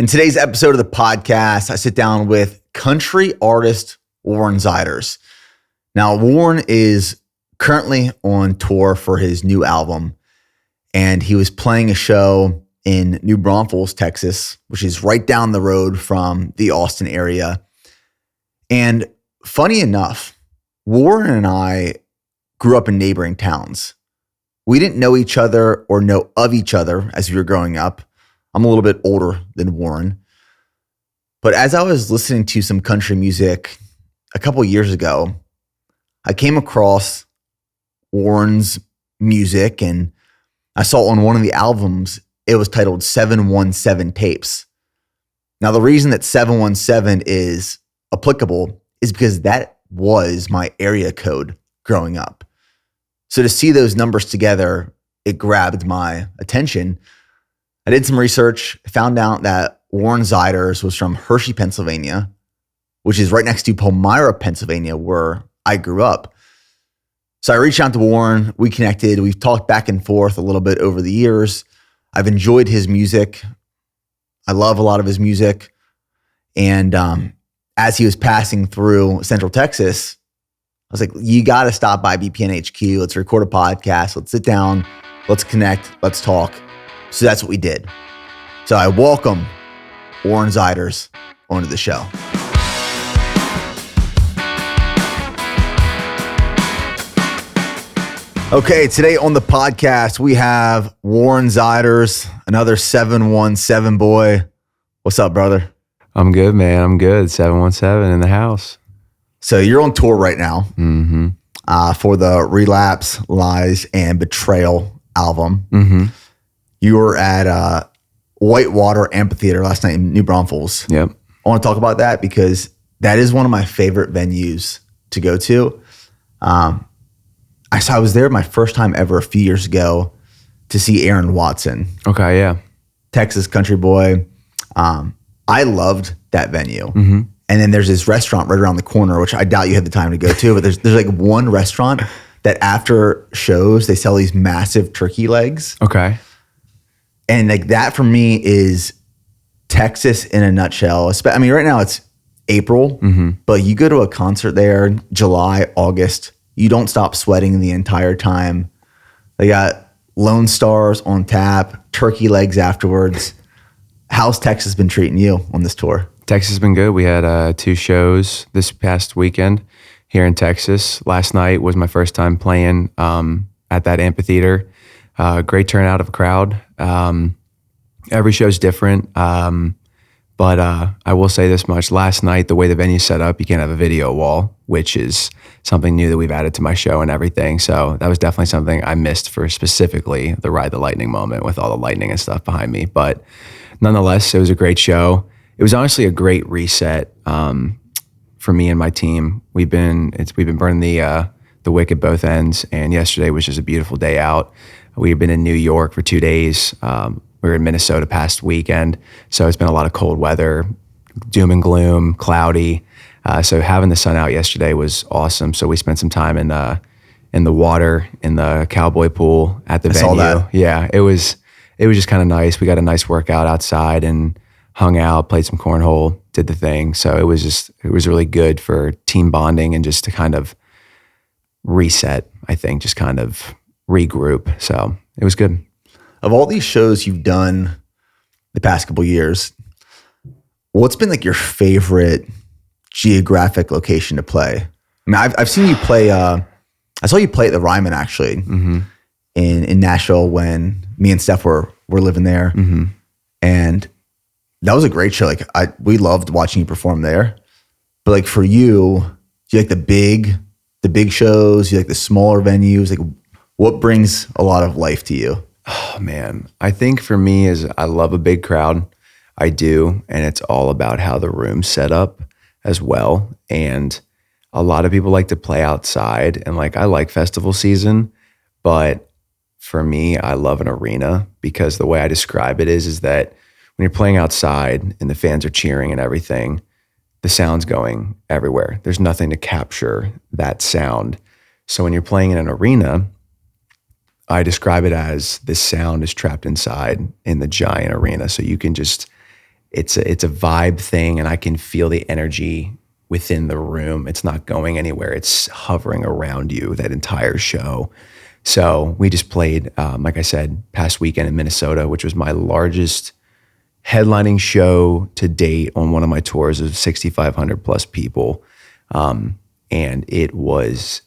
In today's episode of the podcast, I sit down with country artist Warren Zeiders. Now, Warren is currently on tour for his new album, and he was playing a show in New Braunfels, Texas, which is right down the road from the Austin area. And funny enough, Warren and I grew up in neighboring towns. We didn't know each other or know of each other as we were growing up. I'm a little bit older than Warren. But as I was listening to some country music a couple of years ago, I came across Warren's music, and I saw on one of the albums, it was titled 717 Tapes. Now, the reason that 717 is applicable is because that was my area code growing up. So to see those numbers together, it grabbed my attention. I did some research, found out that Warren Zeiders was from Hershey, Pennsylvania, which is right next to Palmyra, Pennsylvania, where I grew up. So I reached out to Warren, we connected, we've talked back and forth a little bit over the years. I've enjoyed his music. I love a lot of his music. And as he was passing through Central Texas, I was like, you got to stop by BPN HQ. Let's record a podcast. Let's sit down. Let's connect. Let's talk. So that's what we did. So I welcome Warren Zeiders onto the show. Okay, today on the podcast, we have Warren Zeiders, another 717 boy. What's up, brother? I'm good, man. I'm good. 717 in the house. So you're on tour right now for the Relapse, Lies, and Betrayal album. Mm-hmm. You were at Whitewater Amphitheater last night in New Braunfels. Yep. I want to talk about that because that is one of my favorite venues to go to. I was there my first time ever a few years ago to see Aaron Watson. Okay, yeah. Texas country boy. I loved that venue. Mm-hmm. And then there's this restaurant right around the corner, which I doubt you had the time to go to, but there's like one restaurant that after shows, they sell these massive turkey legs. Okay. And like that for me is Texas in a nutshell. I mean, right now it's April, but you go to a concert there, July, August, you don't stop sweating the entire time. They got Lone Stars on tap, turkey legs afterwards. How's Texas been treating you on this tour? Texas has been good. We had 2 shows this past weekend here in Texas. Last night was my first time playing at that amphitheater. Great turnout of a crowd. Every show's different. But I will say this much. Last night, the way the venue's set up, you can't have a video wall, which is something new that we've added to my show and everything. So that was definitely something I missed for specifically the Ride the Lightning moment with all the lightning and stuff behind me. But nonetheless, it was a great show. It was honestly a great reset for me and my team. We've been burning the wick at both ends, and yesterday was just a beautiful day out. We've been in New York for 2 days. We were in Minnesota past weekend, so it's been a lot of cold weather, doom and gloom, cloudy. So having the sun out yesterday was awesome. So we spent some time in the water, in the cowboy pool at the venue. Saw that. Yeah, it was just kind of nice. We got a nice workout outside and hung out, played some cornhole, did the thing. So it was really good for team bonding and just to kind of reset, I think, just kind of regroup. So it was good. Of all these shows you've done the past couple years, what's been like your favorite geographic location to play? I mean, I've seen you play. I saw you play at the Ryman actually in Nashville when me and Steph were living there, and that was a great show. Like we loved watching you perform there. But like for you, do you like the big shows? Do you like the smaller venues? Like what brings a lot of life to you? Oh man, I think for me is I love a big crowd. I do, and it's all about how the room's set up as well. And a lot of people like to play outside, and like I like festival season, but for me, I love an arena because the way I describe it is that when you're playing outside and the fans are cheering and everything, the sound's going everywhere. There's nothing to capture that sound. So when you're playing in an arena, I describe it as this sound is trapped inside in the giant arena. So you can just it's a vibe thing, and I can feel the energy within the room. It's not going anywhere. It's hovering around you that entire show. So we just played, like I said, past weekend in Minnesota, which was my largest headlining show to date on one of my tours of 6,500 plus people. And it was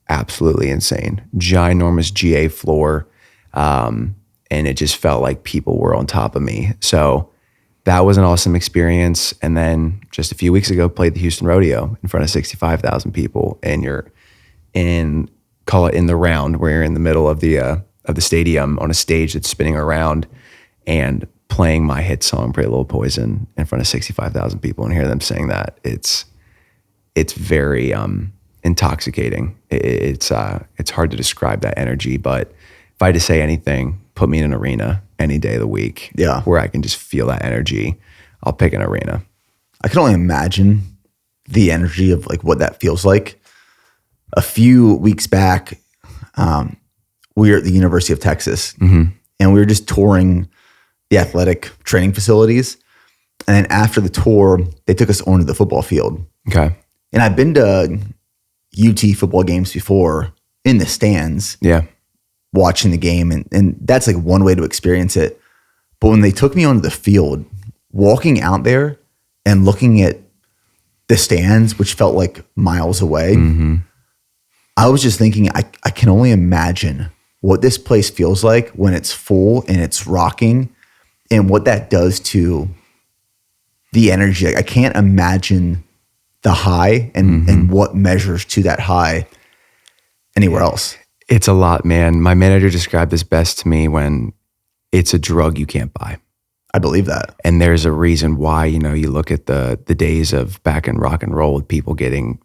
absolutely insane. Ginormous GA floor. And it just felt like people were on top of me. So that was an awesome experience. And then just a few weeks ago, played the Houston Rodeo in front of 65,000 people. And you're call it in the round, where you're in the middle of the stadium on a stage that's spinning around and playing my hit song, Pretty Little Poison, in front of 65,000 people and hear them sing that. It's very intoxicating. It's hard to describe that energy, but if I had to say anything, put me in an arena any day of the week, where I can just feel that energy. I'll pick an arena. I can only imagine the energy of like what that feels like. A few weeks back, we were at the University of Texas, and we were just touring the athletic training facilities. And then after the tour, they took us onto the football field. Okay. And I've been to UT football games before in the stands. Yeah. Watching the game, and that's like one way to experience it. But when they took me onto the field, walking out there and looking at the stands, which felt like miles away, I was just thinking, I can only imagine what this place feels like when it's full and it's rocking, and what that does to the energy. Like, I can't imagine the high and what measures to that high anywhere else. It's a lot, man. My manager described this best to me when it's a drug you can't buy. I believe that. And there's a reason why, you look at the days of back in rock and roll with people getting,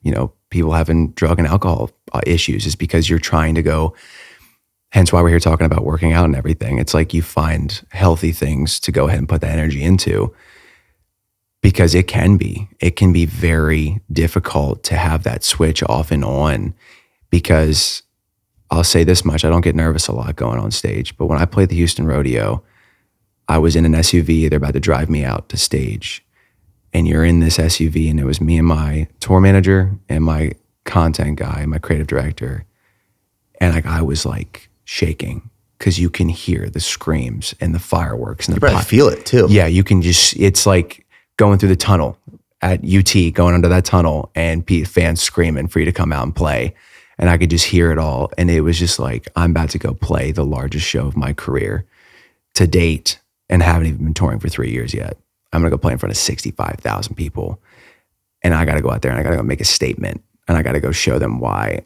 people having drug and alcohol issues, is because you're trying to go, hence why we're here talking about working out and everything. It's like you find healthy things to go ahead and put that energy into, because it can be very difficult to have that switch off and on. Because I'll say this much, I don't get nervous a lot going on stage, but when I played the Houston Rodeo, I was in an SUV, they're about to drive me out to stage, and you're in this SUV, and it was me and my tour manager and my content guy, my creative director, and I was like shaking, because you can hear the screams and the fireworks and you probably feel it too. Yeah, you can it's like going through the tunnel at UT, going under that tunnel, and fans screaming for you to come out and play. And I could just hear it all. And it was just like, I'm about to go play the largest show of my career to date, and haven't even been touring for 3 years yet. I'm going to go play in front of 65,000 people. And I got to go out there and I got to go make a statement. And I got to go show them why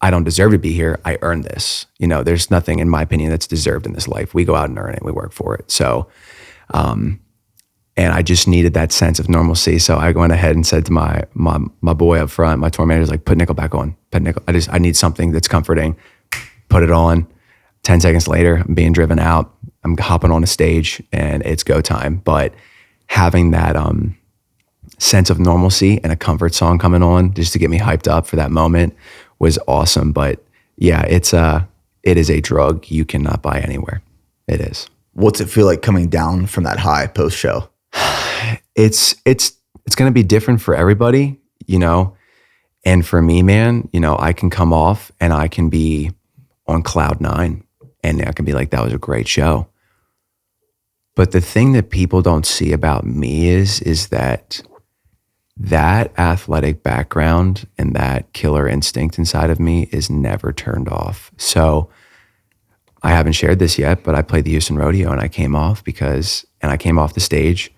I don't deserve to be here. I earned this. There's nothing, in my opinion, that's deserved in this life. We go out and earn it. We work for it. So, and I just needed that sense of normalcy. So I went ahead and said to my boy up front, my tour manager's like, put Nickelback on. I need something that's comforting. Put it on. 10 seconds later, I'm being driven out. I'm hopping on a stage and it's go time. But having that sense of normalcy and a comfort song coming on just to get me hyped up for that moment was awesome. But yeah, it is a drug you cannot buy anywhere. It is. What's it feel like coming down from that high post show? It's going to be different for everybody, and for me, man, I can come off and I can be on cloud 9 and I can be like, that was a great show. But the thing that people don't see about me is that athletic background and that killer instinct inside of me is never turned off. So I haven't shared this yet, but I played the Houston Rodeo and I came off the stage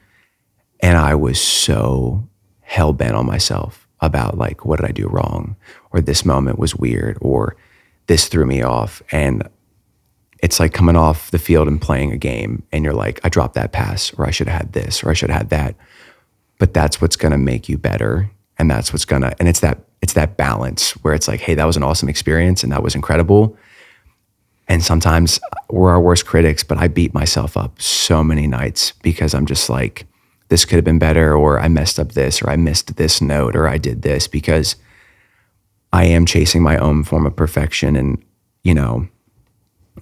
and I was so hell-bent on myself about like, what did I do wrong? Or this moment was weird, or this threw me off. And it's like coming off the field and playing a game and you're like, I dropped that pass, or I should have had this, or I should have had that. But that's what's going to make you better. And that's what's going to, and it's that balance where it's like, hey, that was an awesome experience and that was incredible. And sometimes we're our worst critics, but I beat myself up so many nights because I'm just like, this could have been better, or I messed up this, or I missed this note, or I did this, because I am chasing my own form of perfection. And,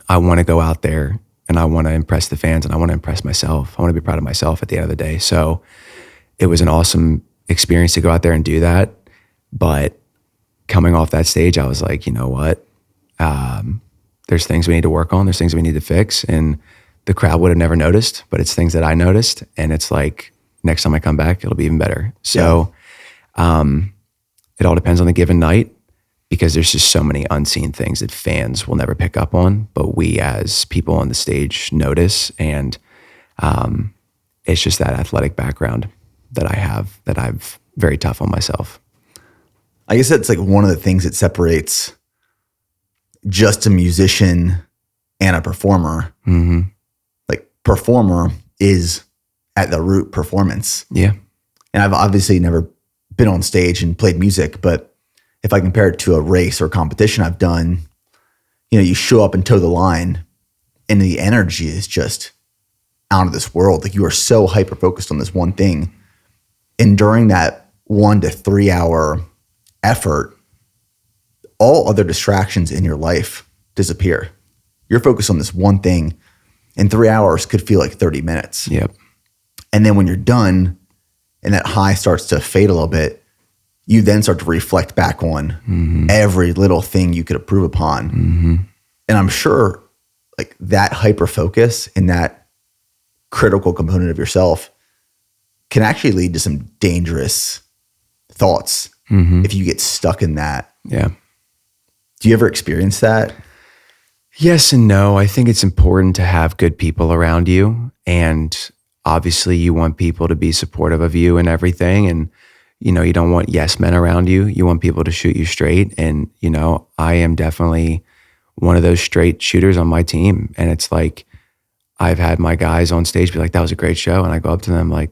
I want to go out there and and I want to impress the fans, and I want to impress myself. I want to be proud of myself at the end of the day. So it was an awesome experience to go out there and do that. But coming off that stage, I was like, you know what? There's things we need to work on. There's things we need to fix. And the crowd would have never noticed, but it's things that I noticed. And it's like, next time I come back, it'll be even better. So it all depends on the given night, because there's just so many unseen things that fans will never pick up on, but we as people on the stage notice. And it's just that athletic background that I have that I'm very tough on myself. I guess that's like one of the things that separates just a musician and a performer. Mm-hmm. Like performer is at the root performance. Yeah. And I've obviously never been on stage and played music, but if I compare it to a race or competition I've done, you show up and toe the line and the energy is just out of this world. Like you are so hyper focused on this one thing. And during that 1 to 3 hour effort, all other distractions in your life disappear. You're focused on this one thing, and 3 hours could feel like 30 minutes. Yep. And then when you're done and that high starts to fade a little bit, you then start to reflect back on every little thing you could improve upon. Mm-hmm. And I'm sure like that hyper focus and that critical component of yourself can actually lead to some dangerous thoughts if you get stuck in that. Yeah. Do you ever experience that? Yes and no. I think it's important to have good people around you. And obviously you want people to be supportive of you and everything. And, you don't want yes men around you. You want people to shoot you straight. And, I am definitely one of those straight shooters on my team. And it's like, I've had my guys on stage be like, that was a great show. And I go up to them like,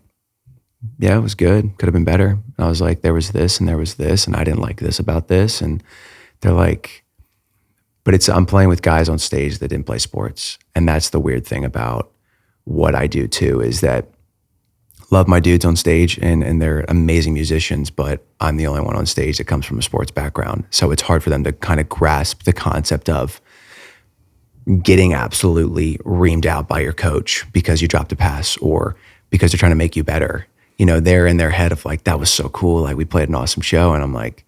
yeah, it was good. Could have been better. And I was like, there was this and there was this, and I didn't like this about this. And they're like, but I'm playing with guys on stage that didn't play sports. And that's the weird thing about what I do too, is that love my dudes on stage and they're amazing musicians, but I'm the only one on stage that comes from a sports background. So it's hard for them to kind of grasp the concept of getting absolutely reamed out by your coach because you dropped a pass or because they're trying to make you better. They're in their head of like, that was so cool. Like we played an awesome show. And I'm like,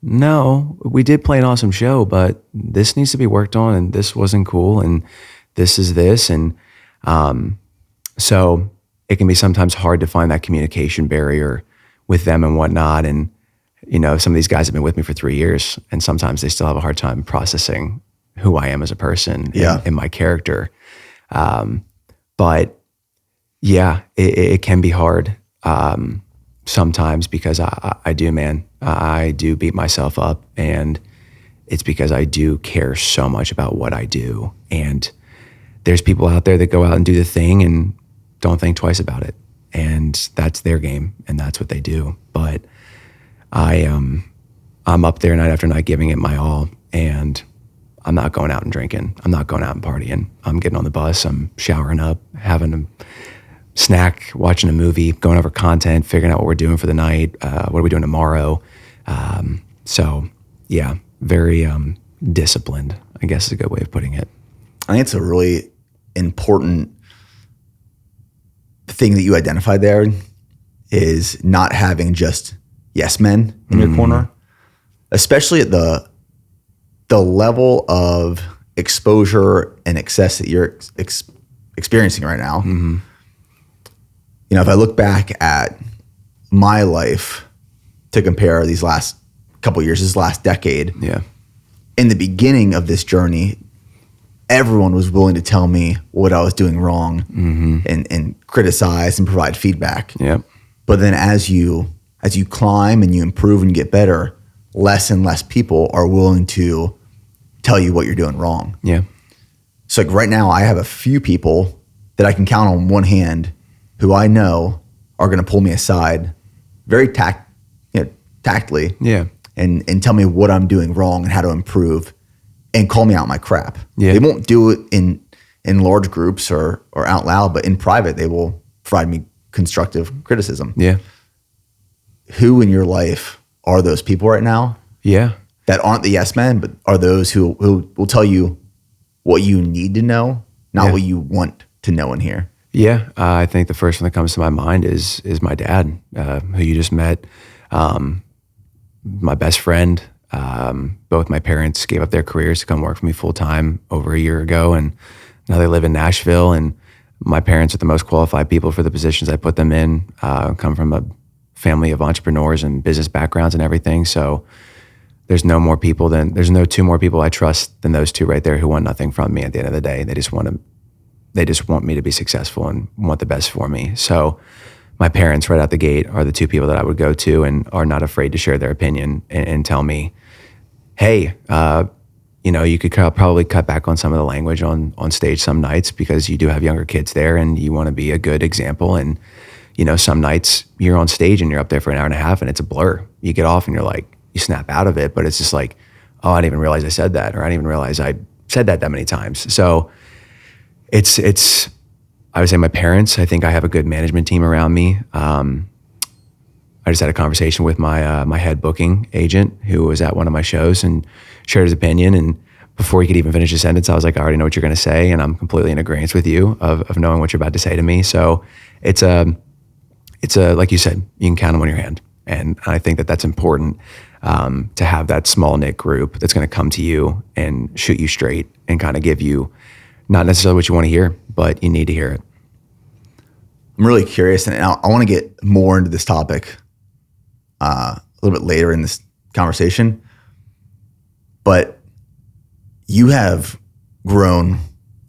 no, we did play an awesome show, but this needs to be worked on and this wasn't cool. And this is this. And so it can be sometimes hard to find that communication barrier with them and whatnot. And, some of these guys have been with me for 3 years and sometimes they still have a hard time processing who I am as a person and my character. But yeah, it can be hard sometimes because I do, man. I do beat myself up, and it's because I do care so much about what I do. And there's people out there that go out and do the thing and don't think twice about it. And that's their game and that's what they do. But I'm up there night after night giving it my all, and I'm not going out and drinking. I'm not going out and partying. I'm getting on the bus. I'm showering up, having a snack, watching a movie, going over content, figuring out what we're doing for the night. What are we doing tomorrow? So yeah, very disciplined, I guess is a good way of putting it. I think it's a really important thing that you identified there is not having just yes men in your corner, especially at the level of exposure and excess that you're experiencing right now. If I look back at my life to compare these last couple of years, this last decade, in the beginning of this journey, everyone was willing to tell me what I was doing wrong and criticize and provide feedback. But then as you climb and you improve and you get better, less and less people are willing to tell you what you're doing wrong. So like right now I have a few people that I can count on one hand who I know are going to pull me aside very tactfully and tell me what I'm doing wrong and how to improve and call me out my crap. They won't do it in large groups or out loud, but in private, they will provide me constructive criticism. Who in your life are those people right now? That aren't the yes men, but are those who will tell you what you need to know, not what you want to know and hear? Yeah, I think the first one that comes to my mind is my dad, who you just met. My best friend. Both my parents gave up their careers to come work for me full time over a year ago, and now they live in Nashville. And my parents are the most qualified people for the positions I put them in. Come from a family of entrepreneurs and business backgrounds and everything. So there's no two more people I trust than those two right there who want nothing from me at the end of the day. They just want me to be successful and want the best for me. So my parents right out the gate are the two people that I would go to and are not afraid to share their opinion and tell me, hey, you could probably cut back on some of the language on stage some nights because you do have younger kids there and you want to be a good example. And, some nights you're on stage and you're up there for an hour and a half and it's a blur. You get off and you're like, you snap out of it, but it's just like, oh, I didn't even realize I said that, or I didn't even realize I said that many times. So it's I would say my parents. I think I have a good management team around me. I just had a conversation with my head booking agent who was at one of my shows and shared his opinion. And before he could even finish a sentence, I was like, I already know what you're going to say, and I'm completely in agreement with you of knowing what you're about to say to me. So it's like you said, you can count them on your hand, and I think that that's important to have that small knit group that's going to come to you and shoot you straight and kind of give you not necessarily what you want to hear, but you need to hear it. I'm really curious, and I want to get more into this topic a little bit later in this conversation, but you have grown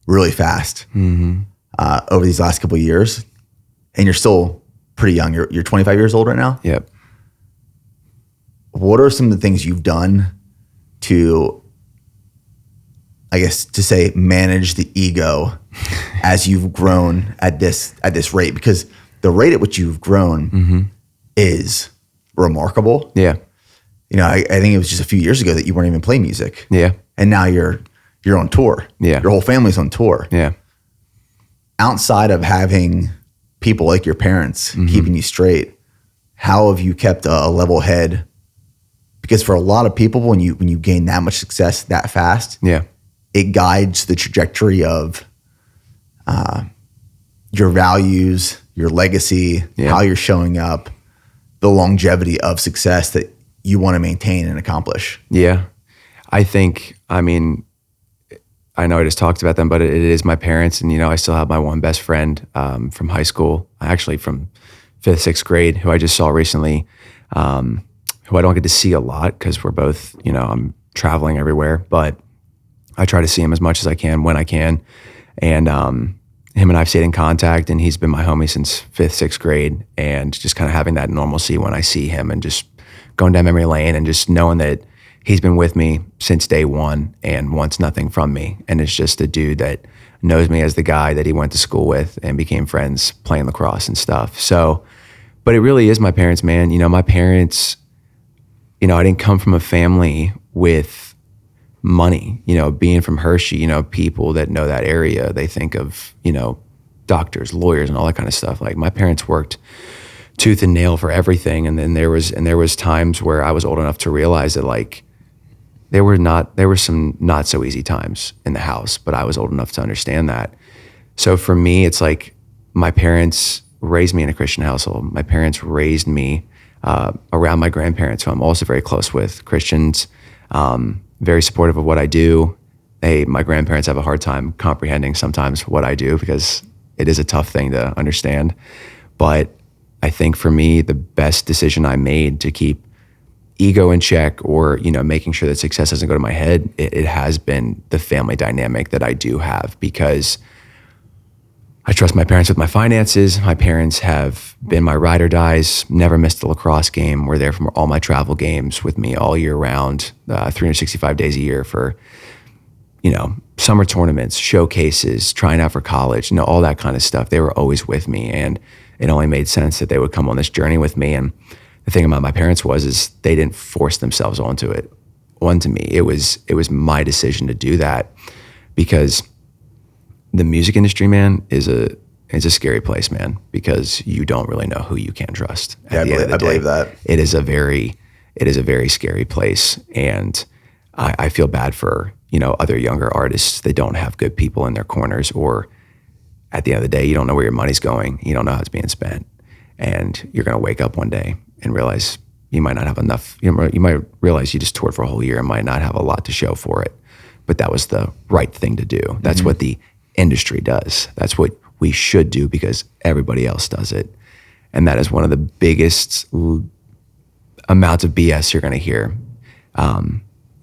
really fast over these last couple of years, and you're still pretty young. You're 25 years old right now? Yep. What are some of the things you've done to, I guess, to say manage the ego as you've grown at this rate? Because the rate at which you've grown is remarkable. Yeah. I think it was just a few years ago that you weren't even playing music. Yeah. And now you're on tour. Yeah. Your whole family's on tour. Yeah. Outside of having people like your parents keeping you straight, how have you kept a level head? Because for a lot of people, when you gain that much success that fast, it guides the trajectory of your values, your legacy, how you're showing up, the longevity of success that you want to maintain and accomplish. Yeah. I know I just talked about them, but it is my parents. And, I still have my one best friend from high school, actually from 5th, 6th grade, who I just saw recently, who I don't get to see a lot because we're both, I'm traveling everywhere, but I try to see him as much as I can when I can. And him and I've stayed in contact, and he's been my homie since 5th, 6th grade, and just kind of having that normalcy when I see him and just going down memory lane and just knowing that he's been with me since day one and wants nothing from me. And it's just a dude that knows me as the guy that he went to school with and became friends playing lacrosse and stuff. So, but it really is my parents, man. My parents, I didn't come from a family with money, being from Hershey, people that know that area, they think of, doctors, lawyers, and all that kind of stuff. Like, my parents worked tooth and nail for everything. And then there was times where I was old enough to realize that, like, there were some not so easy times in the house, but I was old enough to understand that. So for me, it's like my parents raised me in a Christian household. My parents raised me around my grandparents, who I'm also very close with, Christians, very supportive of what I do. My grandparents have a hard time comprehending sometimes what I do because it is a tough thing to understand. But I think for me, the best decision I made to keep ego in check, or, making sure that success doesn't go to my head, it has been the family dynamic that I do have, because I trust my parents with my finances. My parents have been my ride or dies, never missed a lacrosse game. We're there for all my travel games with me all year round, 365 days a year for, summer tournaments, showcases, trying out for college, all that kind of stuff. They were always with me, and it only made sense that they would come on this journey with me. And the thing about my parents is they didn't force themselves onto me. It was my decision to do that, because the music industry, man, is a scary place, man, because you don't really know who you can trust. I believe that. It is a very scary place. And I feel bad for, other younger artists that don't have good people in their corners, or at the end of the day, you don't know where your money's going. You don't know how it's being spent. And you're going to wake up one day and realize you might not have enough. You might realize you just toured for a whole year and might not have a lot to show for it. But that was the right thing to do. That's what the industry does. That's what we should do because everybody else does it. And that is one of the biggest amounts of BS you're going to hear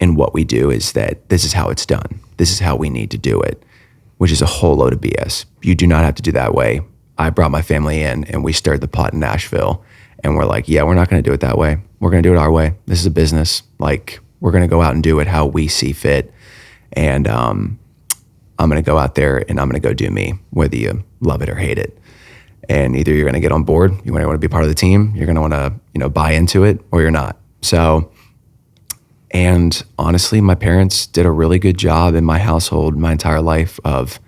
in what we do, is that this is how it's done. This is how we need to do it, which is a whole load of BS. You do not have to do that way. I brought my family in and we stirred the pot in Nashville, and we're like, yeah, we're not going to do it that way. We're going to do it our way. This is a business. Like, we're going to go out and do it how we see fit. And I'm going to go out there and I'm going to go do me, whether you love it or hate it. And either you're going to get on board, you're going to want to be part of the team, you're going to want to, buy into it, or you're not. So, and honestly, my parents did a really good job in my household my entire life of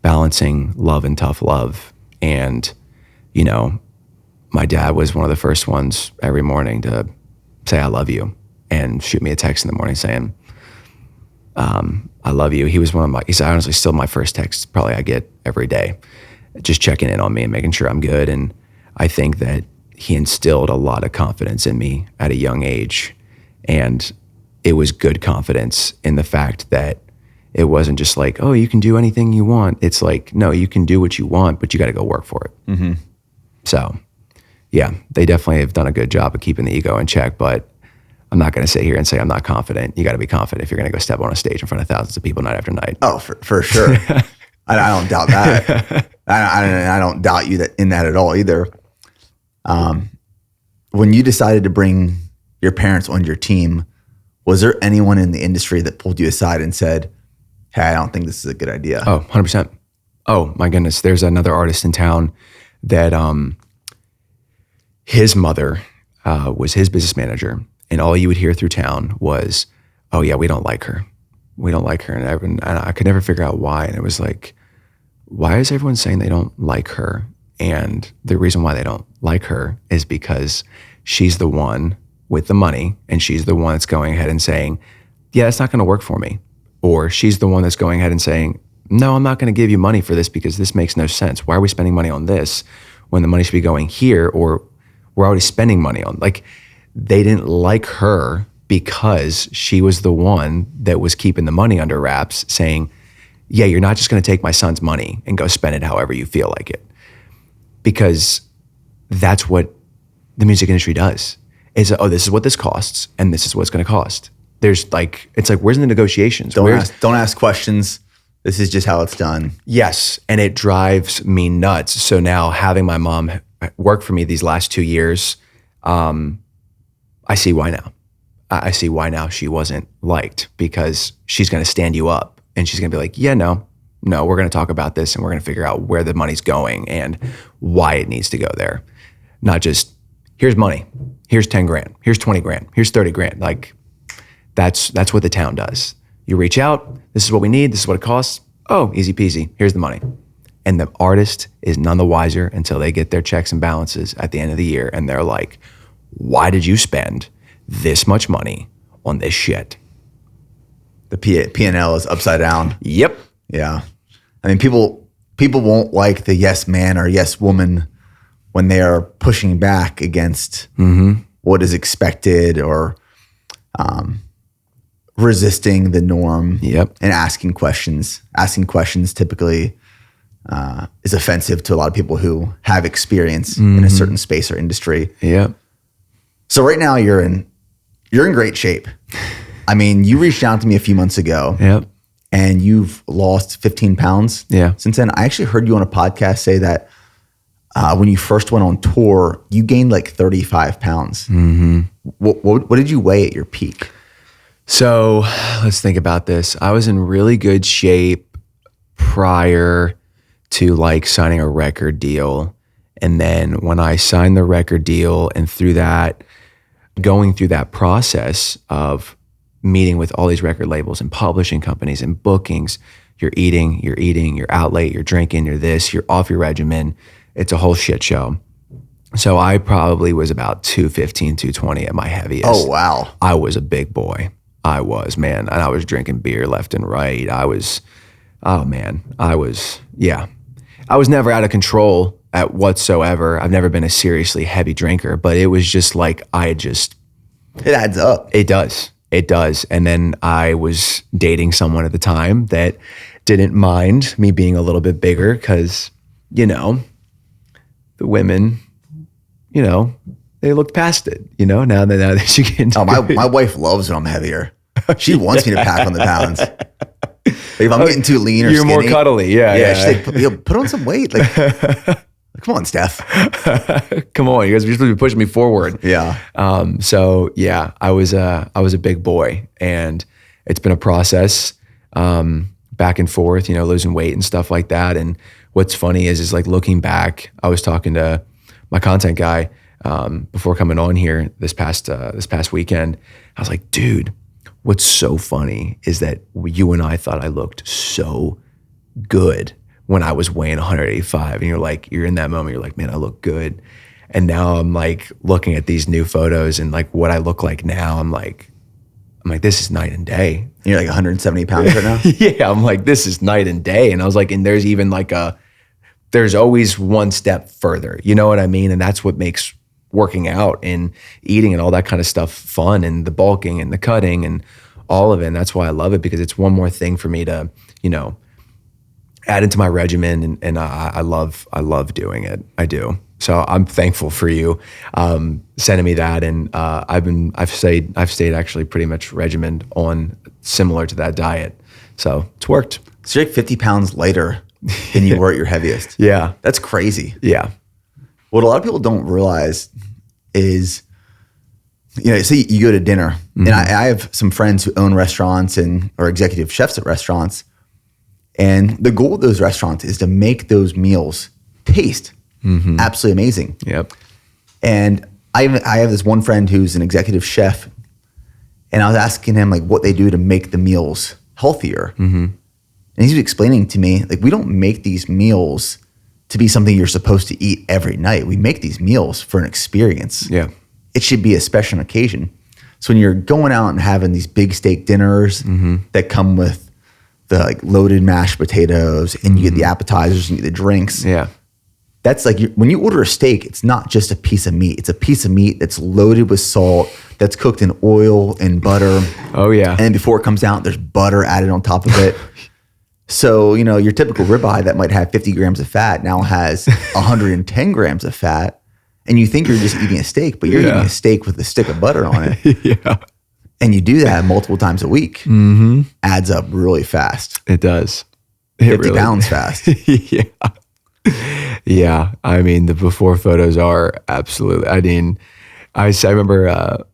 balancing love and tough love. And, my dad was one of the first ones every morning to say, I love you, and shoot me a text in the morning saying, I love you. He was he's honestly still my first text probably I get every day, just checking in on me and making sure I'm good. And I think that he instilled a lot of confidence in me at a young age. And it was good confidence in the fact that it wasn't just like, oh, you can do anything you want. It's like, no, you can do what you want, but you got to go work for it. Mm-hmm. So yeah, they definitely have done a good job of keeping the ego in check, but I'm not going to sit here and say I'm not confident. You got to be confident if you're going to go step on a stage in front of thousands of people night after night. Oh, for sure. I don't doubt that. I don't doubt you in that at all either. When you decided to bring your parents on your team, was there anyone in the industry that pulled you aside and said, hey, I don't think this is a good idea? Oh, 100%. Oh my goodness. There's another artist in town that his mother was his business manager. And all you would hear through town was, oh yeah, we don't like her. We don't like her. And I could never figure out why. And it was like, why is everyone saying they don't like her? And the reason why they don't like her is because she's the one with the money, and she's the one that's going ahead and saying, yeah, it's not going to work for me. Or she's the one that's going ahead and saying, no, I'm not going to give you money for this because this makes no sense. Why are we spending money on this when the money should be going here, or we're already spending money on? Like, they didn't like her because she was the one that was keeping the money under wraps, saying, yeah, you're not just going to take my son's money and go spend it however you feel like it. Because that's what the music industry does. Is, oh, this is what this costs, and this is what it's going to cost. There's like, it's like, where's the negotiations? Don't ask questions. This is just how it's done. Yes, and it drives me nuts. So now having my mom work for me these last 2 years, I see why now. I see why now she wasn't liked, because she's going to stand you up and she's going to be like, yeah, no, we're going to talk about this and we're going to figure out where the money's going and why it needs to go there. Not just, here's money, here's 10 grand, here's 20 grand, here's 30 grand. Like, that's what the town does. You reach out, this is what we need, this is what it costs. Oh, easy peasy, here's the money. And the artist is none the wiser until they get their checks and balances at the end of the year and they're like, why did you spend this much money on this shit? The P&L is upside down. Yep. Yeah. I mean, people won't like the yes man or yes woman when they are pushing back against what is expected, or resisting the norm. Yep. And asking questions. Asking questions typically is offensive to a lot of people who have experience in a certain space or industry. Yep. So right now you're in great shape. I mean, you reached out to me a few months ago. Yep. And you've lost 15 pounds since then. I actually heard you on a podcast say that when you first went on tour, you gained like 35 pounds. Mm-hmm. What did you weigh at your peak? So let's think about this. I was in really good shape prior to like signing a record deal. And then when I signed the record deal and going through that process of meeting with all these record labels and publishing companies and bookings, you're eating, you're out late, you're drinking, you're this, you're off your regimen. It's a whole shit show. So I probably was about 215, 220 at my heaviest. Oh, wow. I was a big boy. I was, man. And I was drinking beer left and right. I was never out of control at whatsoever. I've never been a seriously heavy drinker, but it was just like, it adds up. It does. It does. And then I was dating someone at the time that didn't mind me being a little bit bigger because, the women, they looked past it, now that you get into my wife loves when I'm heavier. She wants me to pack on the pounds. Like if I'm getting too lean or you're skinny, more cuddly. Yeah. She's like, put on some weight. Like, come on, Steph. Come on, you guys are supposed to be pushing me forward. Yeah. So yeah, I was a big boy, and it's been a process, back and forth, losing weight and stuff like that. And what's funny is like looking back, I was talking to my content guy before coming on here this past weekend. I was like, dude, what's so funny is that you and I thought I looked so good when I was weighing 185, and you're in that moment, you're like, man, I look good. And now I'm like looking at these new photos and like what I look like now, I'm like, this is night and day. You're like 170 pounds right now? Yeah, I'm like, this is night and day. And I was like, and there's even like there's always one step further, you know what I mean? And that's what makes working out and eating and all that kind of stuff fun, and the bulking and the cutting and all of it. And that's why I love it, because it's one more thing for me to, add into my regimen. And I love doing it. I do. So I'm thankful for you sending me that. And I've stayed actually pretty much regimented on similar to that diet. So it's worked. So you're like 50 pounds lighter than you were at your heaviest. Yeah. That's crazy. Yeah. What a lot of people don't realize is, say you go to dinner, and I have some friends who own restaurants and are executive chefs at restaurants. And the goal of those restaurants is to make those meals taste absolutely amazing. Yep. And I have this one friend who's an executive chef, and I was asking him like what they do to make the meals healthier. And he was explaining to me, like, we don't make these meals to be something you're supposed to eat every night. We make these meals for an experience. Yeah. It should be a special occasion. So when you're going out and having these big steak dinners that come with the like loaded mashed potatoes, and you get the appetizers and you get the drinks. Yeah. That's like, when you order a steak, it's not just a piece of meat. It's a piece of meat that's loaded with salt, that's cooked in oil and butter. Oh yeah. And then before it comes out, there's butter added on top of it. So, your typical ribeye that might have 50 grams of fat now has 110 grams of fat. And you think you're just eating a steak, but you're eating a steak with a stick of butter on it. Yeah. And you do that multiple times a week. Adds up really fast. It does. 50 pounds fast. Yeah. Yeah. I mean, the before photos are absolutely, I remember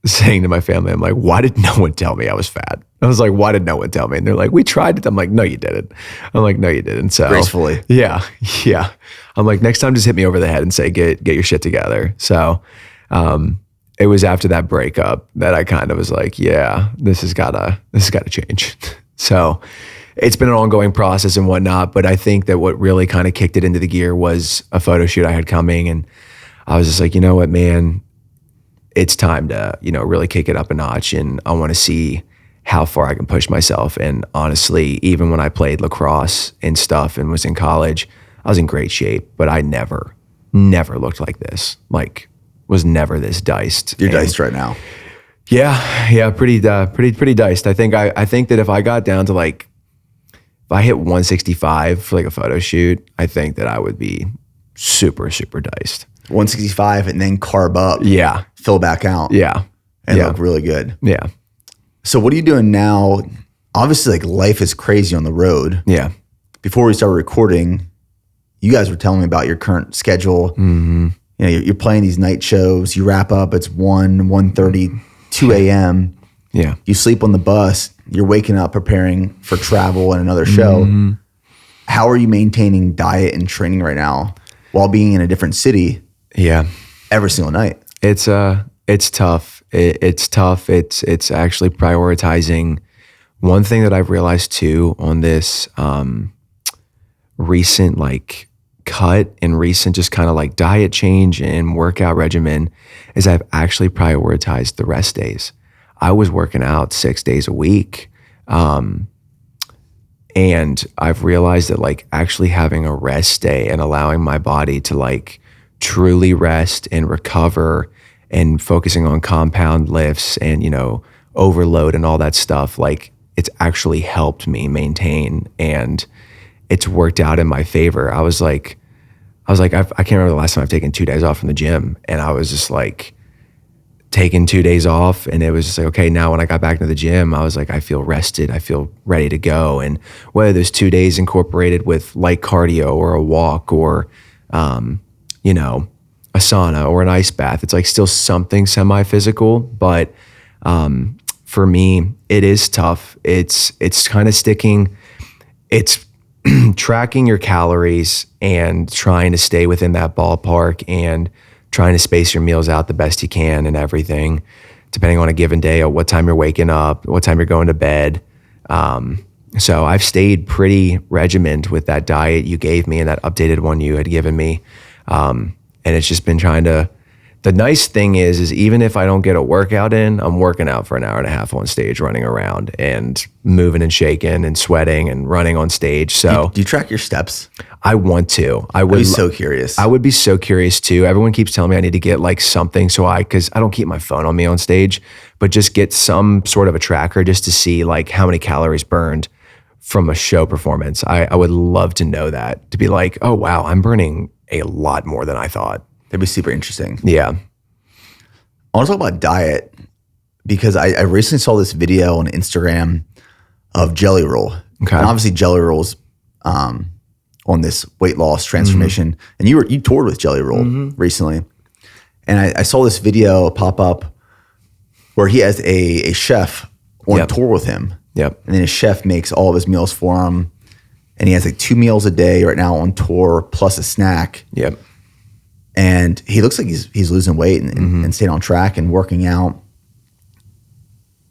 saying to my family, I'm like, why did no one tell me I was fat? I was like, why did no one tell me? And they're like, we tried it. I'm like, no, you didn't. I'm like, no, you didn't. So gracefully. Yeah. Yeah. I'm like, next time just hit me over the head and say, get your shit together. So, it was after that breakup that I kind of was like, yeah, this has gotta change. So it's been an ongoing process and whatnot, but I think that what really kind of kicked it into the gear was a photo shoot I had coming. And I was just like, you know what, man, it's time to, really kick it up a notch. And I want to see how far I can push myself. And honestly, even when I played lacrosse and stuff and was in college, I was in great shape, but I never looked like this. Like, was never this diced. You're diced right now. Yeah, pretty diced. I think that if I got down to like, if I hit 165 for like a photo shoot, I think that I would be super, super diced. 165 and then carb up. Yeah. Fill back out. Yeah. And look really good. Yeah. So what are you doing now? Obviously, like, life is crazy on the road. Yeah. Before we started recording, you guys were telling me about your current schedule. You're playing these night shows. You wrap up. It's 1:30, 2 a.m. Yeah. You sleep on the bus. You're waking up preparing for travel and another show. How are you maintaining diet and training right now while being in a different city? Yeah. Every single night. It's tough. It's tough. It's actually prioritizing. One thing that I've realized too on this recent cut and recent just kind of like diet change and workout regimen is I've actually prioritized the rest days. I was working out 6 days a week. And I've realized that like actually having a rest day and allowing my body to like truly rest and recover and focusing on compound lifts and, you know, overload and all that stuff, like it's actually helped me maintain, and it's worked out in my favor. I can't remember the last time I've taken 2 days off from the gym, and I was just like taking 2 days off, and it was just like, okay, now when I got back into the gym, I was like, I feel rested, I feel ready to go. And whether those 2 days incorporated with light cardio or a walk or, you know, a sauna or an ice bath, it's like still something semi-physical, but for me, it is tough. It's kind of sticking, it's tracking your calories and trying to stay within that ballpark and trying to space your meals out the best you can and everything, depending on a given day or what time you're waking up, what time you're going to bed. So I've stayed pretty regimented with that diet you gave me and that updated one you had given me. And it's just been trying to, the nice thing is even if I don't get a workout in, I'm working out for an hour and a half on stage, running around and moving and shaking and sweating and running on stage. So do you track your steps? I want to. I'd be so curious. I would be so curious too. Everyone keeps telling me I need to get like something because I don't keep my phone on me on stage, but just get some sort of a tracker just to see like how many calories burned from a show performance. I would love to know that, to be like, oh wow, I'm burning a lot more than I thought. That'd be super interesting. Yeah. I want to talk about diet because I recently saw this video on Instagram of Jelly Roll. Okay. And obviously Jelly Roll's on this weight loss transformation. And you toured with Jelly Roll recently. And I saw this video pop up where he has a chef on tour with him. Yep. And then his chef makes all of his meals for him. And he has like 2 meals a day right now on tour plus a snack. Yep. And he looks like he's losing weight and staying on track and working out.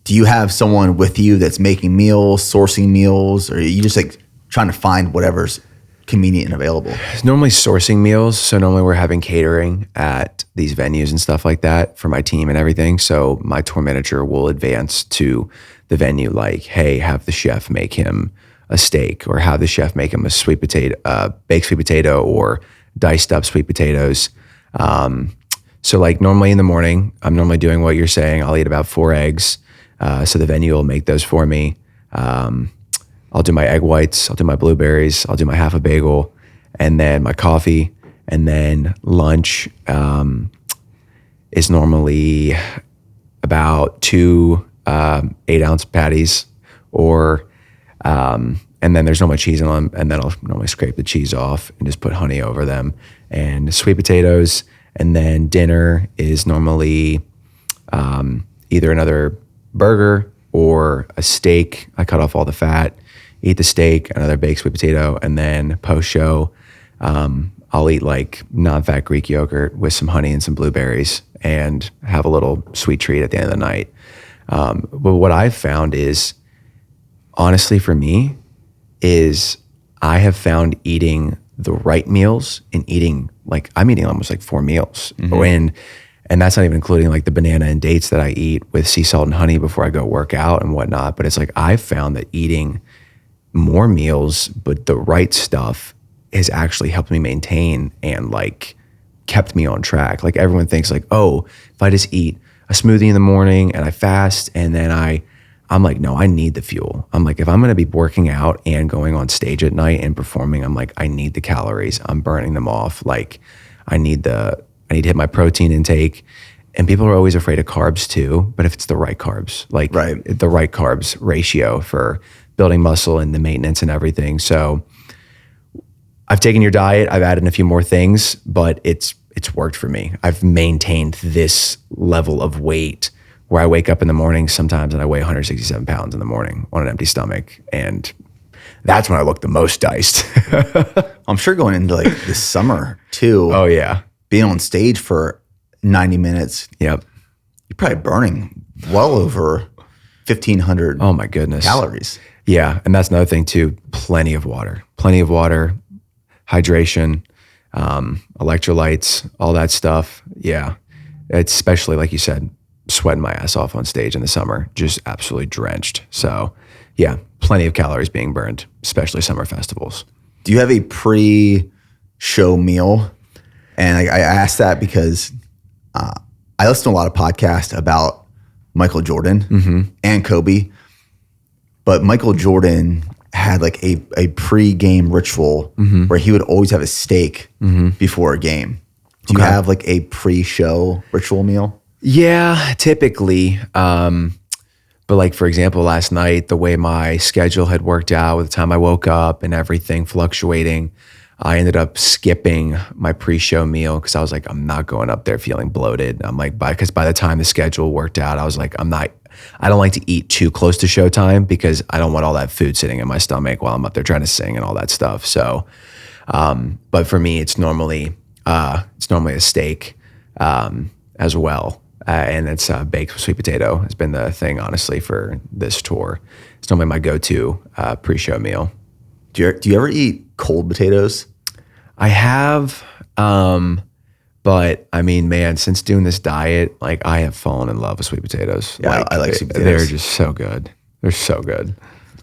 Do you have someone with you that's making meals, sourcing meals, or are you just like trying to find whatever's convenient and available? It's normally sourcing meals. So normally we're having catering at these venues and stuff like that for my team and everything. So my tour manager will advance to the venue like, hey, have the chef make him a steak, or have the chef make him a sweet potato, baked sweet potato, or diced up sweet potatoes. So like normally in the morning, I'm normally doing what you're saying. I'll eat about 4 eggs. So the venue will make those for me. I'll do my egg whites, I'll do my blueberries, I'll do my half a bagel, and then my coffee. And then lunch is normally about 2 8-ounce patties, or and then there's no much cheese in them, and then I'll normally scrape the cheese off and just put honey over them, and sweet potatoes. And then dinner is normally either another burger or a steak. I cut off all the fat, eat the steak, another baked sweet potato, and then post-show, I'll eat like non-fat Greek yogurt with some honey and some blueberries and have a little sweet treat at the end of the night. But what I've found is, honestly for me, is I have found eating the right meals and I'm eating almost like 4 meals. And that's not even including like the banana and dates that I eat with sea salt and honey before I go work out and whatnot. But it's like, I've found that eating more meals, but the right stuff, has actually helped me maintain and like kept me on track. Like everyone thinks like, oh, if I just eat a smoothie in the morning and I fast and then I'm like, no, I need the fuel. I'm like, if I'm going to be working out and going on stage at night and performing, I'm like, I need the calories. I'm burning them off. Like I need to hit my protein intake. And people are always afraid of carbs too, but if it's the right carbs, like the right carbs ratio for building muscle and the maintenance and everything. So I've taken your diet, I've added a few more things, but it's worked for me. I've maintained this level of weight where I wake up in the morning sometimes and I weigh 167 pounds in the morning on an empty stomach. And that's when I look the most diced. I'm sure going into like this summer too. Oh yeah. Being on stage for 90 minutes. Yep. You're probably burning well over 1,500 oh my goodness. calories. Yeah. And that's another thing too. Plenty of water, hydration, electrolytes, all that stuff. Yeah. It's especially like you said, sweating my ass off on stage in the summer, just absolutely drenched. So yeah, plenty of calories being burned, especially summer festivals. Do you have a pre-show meal? And I asked that because I listen to a lot of podcasts about Michael Jordan and Kobe, but Michael Jordan had like a pre-game ritual where he would always have a steak before a game. Do you have like a pre-show ritual meal? Yeah, typically. But like, for example, last night, the way my schedule had worked out with the time I woke up and everything fluctuating, I ended up skipping my pre-show meal because I was like, I'm not going up there feeling bloated. I'm like, because by the time the schedule worked out, I was like, I don't like to eat too close to showtime because I don't want all that food sitting in my stomach while I'm up there trying to sing and all that stuff. So, but for me, it's normally a steak as well. And it's baked with sweet potato. It's been the thing, honestly, for this tour. It's normally my go-to pre-show meal. Do you ever eat cold potatoes? I have, but I mean, man, since doing this diet, like I have fallen in love with sweet potatoes. Yeah, I like sweet potatoes. They're just so good. They're so good.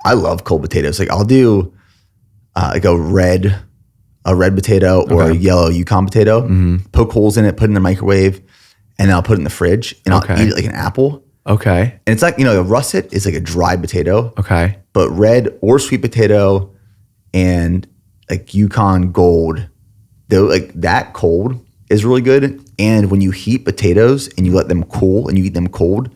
I love cold potatoes. Like I'll do like a red potato or a yellow Yukon potato, poke holes in it, put it in the microwave, and then I'll put it in the fridge and I'll eat it like an apple. Okay. And it's like, a russet is like a dry potato. Okay. But red or sweet potato and like Yukon Gold, though, like that cold is really good. And when you heat potatoes and you let them cool and you eat them cold,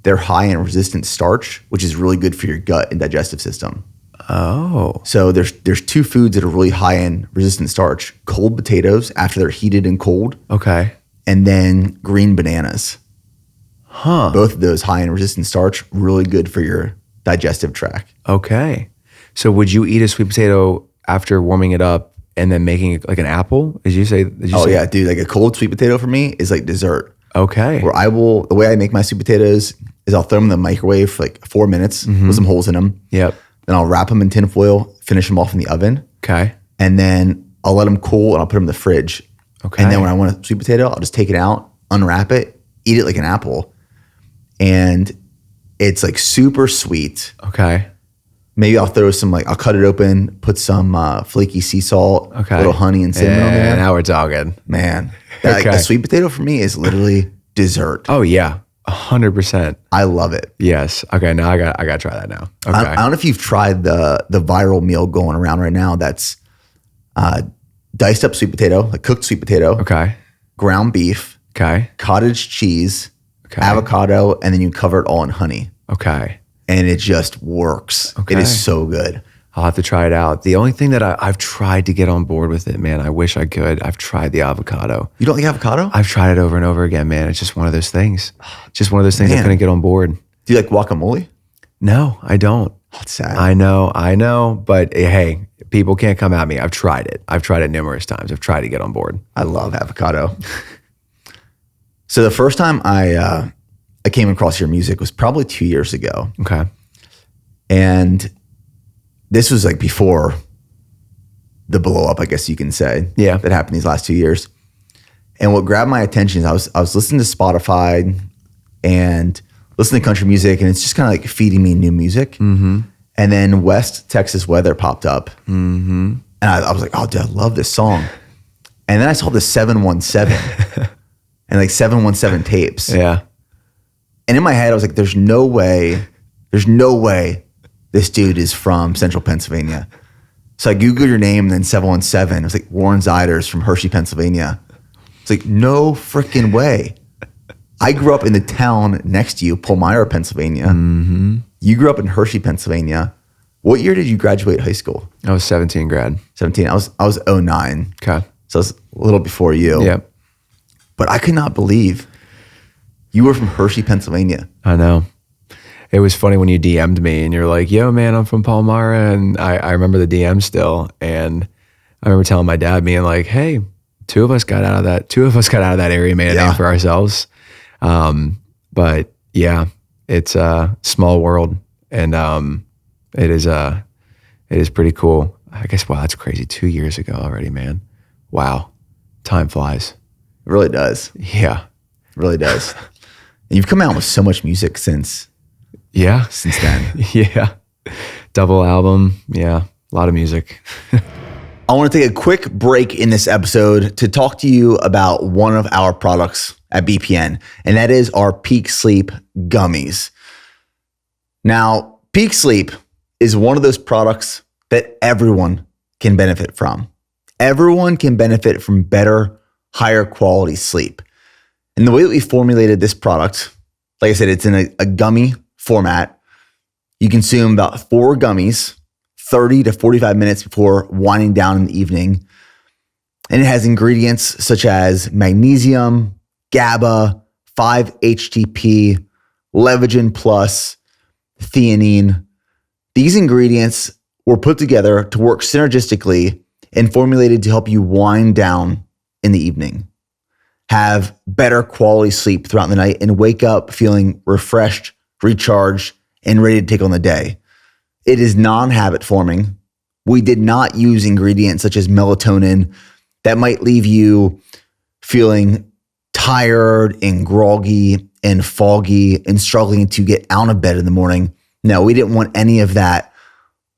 they're high in resistant starch, which is really good for your gut and digestive system. Oh. So there's two foods that are really high in resistant starch: cold potatoes after they're heated and cold. Okay. And then green bananas. Huh. Both of those high in resistant starch, really good for your digestive tract. Okay. So would you eat a sweet potato after warming it up and then making it like an apple? Did you say? Yeah, dude. Like a cold sweet potato for me is like dessert. Okay. Where the way I make my sweet potatoes is I'll throw them in the microwave for like 4 minutes, put some holes in them. Yep. Then I'll wrap them in tin foil, finish them off in the oven. Okay. And then I'll let them cool and I'll put them in the fridge. Okay. And then when I want a sweet potato, I'll just take it out, unwrap it, eat it like an apple. And it's like super sweet. Okay. Maybe I'll throw I'll cut it open, put some flaky sea salt, a little honey and cinnamon on there. Now we're talking. Man, the sweet potato for me is literally dessert. Oh yeah, 100%. I love it. Yes. Okay, now I got to try that now. Okay. I don't know if you've tried the viral meal going around right now. That's diced up sweet potato, like cooked sweet potato. Okay. Ground beef. Okay. Cottage cheese. Okay. Avocado, and then you cover it all in honey. Okay. And it just works. Okay. It is so good. I'll have to try it out. The only thing that I've tried to get on board with it, man, I wish I could. I've tried the avocado. You don't like avocado? I've tried it over and over again, man. It's just one of those things. Just one of those things I couldn't get on board. Do you like guacamole? No, I don't. That's sad. I know. But hey, people can't come at me. I've tried it. I've tried it numerous times. I've tried to get on board. I love avocado. So the first time I came across your music was probably 2 years ago. Okay. And this was like before the blow up, I guess you can say. Yeah. That happened these last 2 years. And what grabbed my attention is I was listening to Spotify and listening to country music, and it's just kind of like feeding me new music. Mm-hmm. And then West Texas Weather popped up. Mm-hmm. And I was like, oh, dude, I love this song. And then I saw the 717 and like 717 tapes. Yeah. And in my head, I was like, there's no way this dude is from Central Pennsylvania. So I Googled your name and then 717. It was like Warren Zeiders from Hershey, Pennsylvania. It's like, no freaking way. I grew up in the town next to you, Palmyra, Pennsylvania. Mm-hmm. You grew up in Hershey, Pennsylvania. What year did you graduate high school? I was 17 grad. 17. I was 09. Okay. So I was a little before you. Yep. But I could not believe you were from Hershey, Pennsylvania. I know. It was funny when you DM'd me and you're like, yo, man, I'm from Palmyra. And I remember the DM still. And I remember telling my dad, being like, hey, two of us got out of that area, made a name for ourselves. But yeah, it's a small world, and it is pretty cool. I guess, wow, that's crazy. 2 years ago already, man. Wow. Time flies. It really does. Yeah. It really does. And you've come out with so much music since Yeah. then. Yeah. Double album. Yeah. A lot of music. I want to take a quick break in this episode to talk to you about one of our products at BPN, and that is our Peak Sleep gummies. Now, Peak Sleep is one of those products that everyone can benefit from. Everyone can benefit from better, higher quality sleep. And the way that we formulated this product, like I said, it's in a gummy format. You consume about 4 gummies 30 to 45 minutes before winding down in the evening. And it has ingredients such as magnesium, GABA, 5-HTP, Levagen Plus, theanine. These ingredients were put together to work synergistically and formulated to help you wind down in the evening, have better quality sleep throughout the night, and wake up feeling refreshed, recharged, and ready to take on the day. It is non-habit forming. We did not use ingredients such as melatonin that might leave you feeling tired and groggy and foggy and struggling to get out of bed in the morning. No, we didn't want any of that.